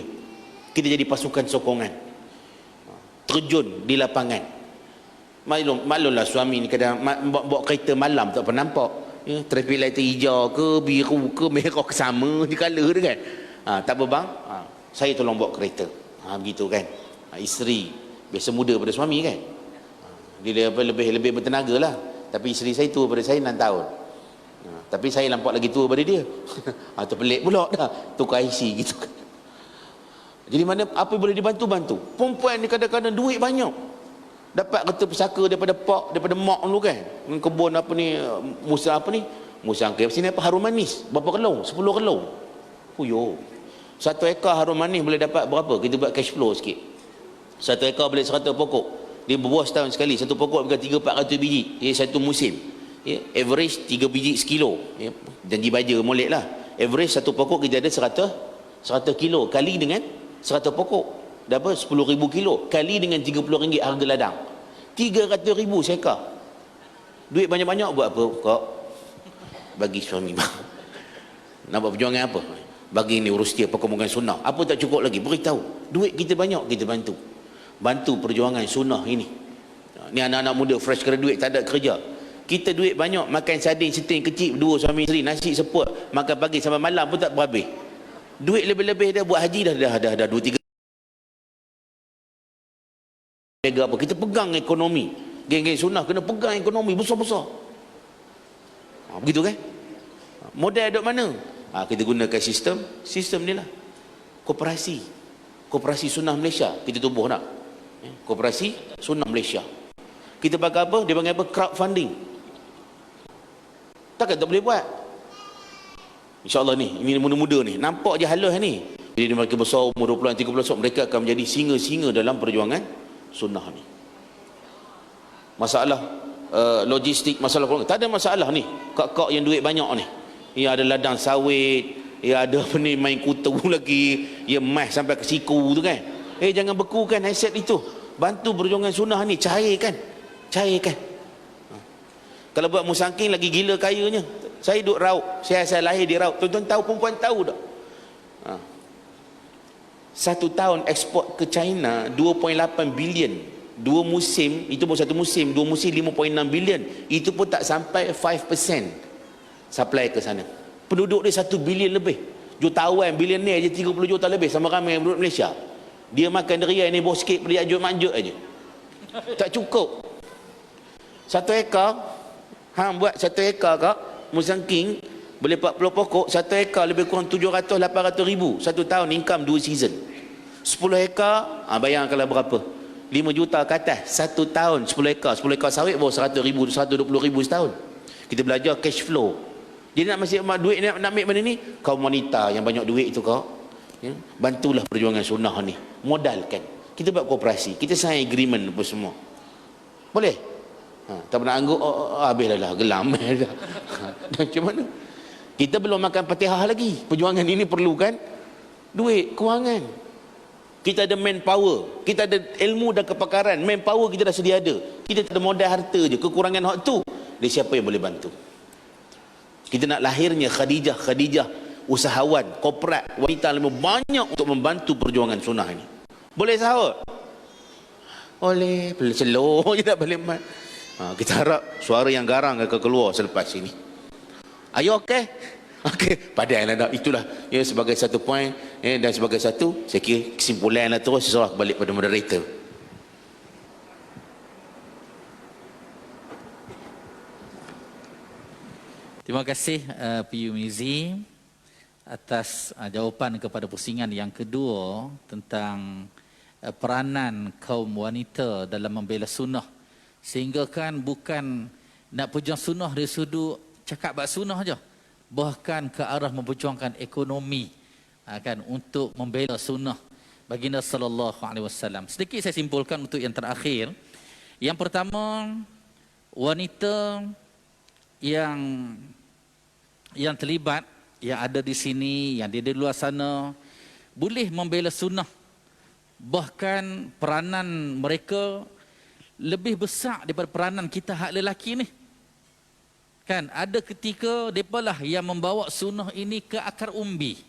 [SPEAKER 3] kita jadi pasukan sokongan, terjun di lapangan. Maklumlah suami ni kadang bawa kereta malam tak pernah nampak, traffic light hijau ke, biru ke, merah ke, sama je colour dia kan. Tak apa bang, saya tolong bawa kereta, begitu kan. Isteri biasa muda pada suami kan, dia lebih bertenaga lah, tapi isteri saya tua pada saya 6 tahun, tapi saya nampak lagi tua pada dia. Terpelik pula dah, tukar IC gitu kan. Jadi mana apa boleh dibantu-bantu. Perempuan ni kadang-kadang duit banyak, dapat kereta pesaka daripada mak dulu kan, kebun musa angkir sini harum manis, berapa kelong? 10 kelong. Puyo, 1 ekar harum manis boleh dapat berapa? Kita buat cash flow sikit. 1 ekar boleh 100 pokok, dia berbuah setahun sekali, 1 pokok bukan 300-400 biji, dia 1 musim, average 3 biji sekilo, janji baja molek lah. Average 1 pokok kita ada 100 kilo, kali dengan 100 pokok dah apa, 10,000 kilo, kali dengan RM30 harga ladang, 300,000 sekar. Duit banyak-banyak buat apa kok? Bagi suami. Nak buat perjuangan apa? Bagi ni urus dia perkembangan sunnah. Apa tak cukup lagi? Beritahu. Duit kita banyak, kita bantu perjuangan sunnah ini. Ni anak-anak muda fresh graduate, tak ada kerja. Kita duit banyak, makan sardin seting kecil, 2 suami isteri, nasi seput, makan pagi sampai malam pun tak berhabis. Duit lebih-lebih dah buat haji dah 2-3 mega apa. Kita pegang ekonomi. Geng-geng sunnah kena pegang ekonomi besar-besar. Begitu kan? Modal duduk mana? Kita gunakan sistem ni lah. Koperasi Sunnah Malaysia kita tubuh nak. Koperasi Sunnah Malaysia. Kita pakai apa? Dia panggil apa? Crowdfunding. Takkan tak boleh buat. InsyaAllah ni, ini muda-muda ni, nampak je halus ni. Jadi mereka besar umur 20-an, 30 tahun, mereka akan menjadi singa-singa dalam perjuangan sunnah ni. Masalah logistik, masalah keluarga, tak ada masalah ni. Kak-kak yang duit banyak ni, ya ada ladang sawit, ya ada apa ni, main kutu lagi, ya mas sampai ke siku tu kan. Jangan bekukan aset itu. Bantu perjuangan sunnah ni, cairkan. Kalau buat musangking lagi gila kayanya. Saya duduk Rauk, saya asal lahir di Rauk. Tuan-tuan tahu, perempuan tahu tak? 1 tahun ekspor ke China 2.8 bilion. 2 musim, itu pun 1 musim, 2 musim 5.6 bilion. Itu pun tak sampai 5% supply ke sana. Penduduk dia 1 bilion lebih. Jutawan, bilion ni aja 30 juta lebih, sama ramai penduduk Malaysia. Dia makan derian ni bos sikit, beli ajut-majut aja. Tak cukup. 1 ekar, buat 1 ekar kak, musangking boleh 40 pokok, 1 ekar lebih kurang 700-800 ribu. 1 tahun income 2 season. 10 ekar, bayangkanlah berapa? 5 juta ke atas. 1 tahun 10 ekar. 10 ekar sawit baru 100 ribu, 120 ribu setahun. Kita belajar cash flow. Jadi nak masih duit nak ambil mana ni? Kaum wanita yang banyak duit itu kau, bantulah perjuangan sunnah ni. Modalkan. Kita buat koperasi. Kita sign agreement apa semua. Boleh? Tak pernah angguk, habislah gelam. Macam mana? Kita belum makan Fatihah lagi. Perjuangan ini perlukan duit, kewangan. Kita ada manpower, kita ada ilmu dan kepakaran. Manpower kita dah sedia ada. Kita tak ada modal harta je. Kekurangan hak tu, dia siapa yang boleh bantu? Kita nak lahirnya Khadijah, usahawan, korporat, wanita lebih banyak untuk membantu perjuangan sunnah ini. Boleh sahur? Boleh slow je tak boleh. Kita harap suara yang garang akan keluar selepas ini. Ayo okey? Okey, padahal dah itulah ya, sebagai satu poin dan sebagai satu, saya kira kesimpulanlah terus serah balik pada moderator.
[SPEAKER 1] Terima kasih PU Mizi atas jawapan kepada pusingan yang kedua tentang peranan kaum wanita dalam membela sunnah. Sehingga kan bukan nak perjuang sunnah dari sudut cakap bab sunnah aja, bahkan ke arah memperjuangkan ekonomi kan untuk membela sunnah baginda sallallahu alaihi wasallam. Sedikit saya simpulkan untuk yang terakhir. Yang pertama, wanita yang terlibat, yang ada di sini, yang di luar sana, boleh membela sunnah. Bahkan peranan mereka lebih besar daripada peranan kita hak lelaki ni. Kan ada ketika mereka lah yang membawa sunnah ini ke akar umbi.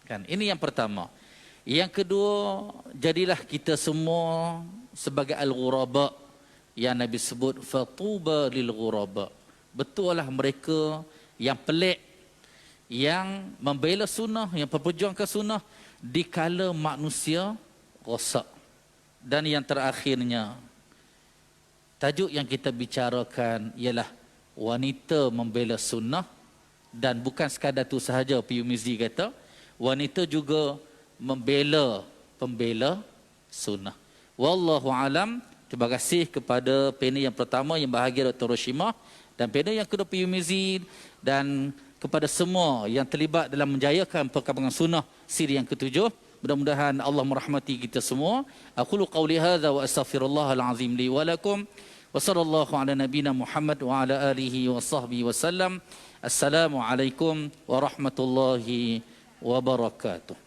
[SPEAKER 1] Kan ini yang pertama. Yang kedua, jadilah kita semua sebagai al-ghuraba yang Nabi sebut fatuba lil ghuraba. Betul lah mereka yang pelik, yang membela sunnah, yang memperjuangkan sunnah dikala manusia rosak. Dan yang terakhirnya, tajuk yang kita bicarakan ialah wanita membela sunnah. Dan bukan sekadar itu sahaja, Piyumizi kata, wanita juga membela pembela sunnah. Wallahu alam. Terima kasih kepada panel yang pertama yang bahagia Dr. Roshimah, dan panel yang kedua Piyumizi, dan kepada semua yang terlibat dalam menjayakan perkembangan sunnah siri yang ketujuh. Mudah-mudahan Allah merahmati kita semua. Aqulu qawli hadza wa astaghfirullahal azim li wa lakum. Wa sallallahu ala nabiyyina Muhammad wa ala alihi wa sahbihi wasallam. Assalamualaikum warahmatullahi wabarakatuh.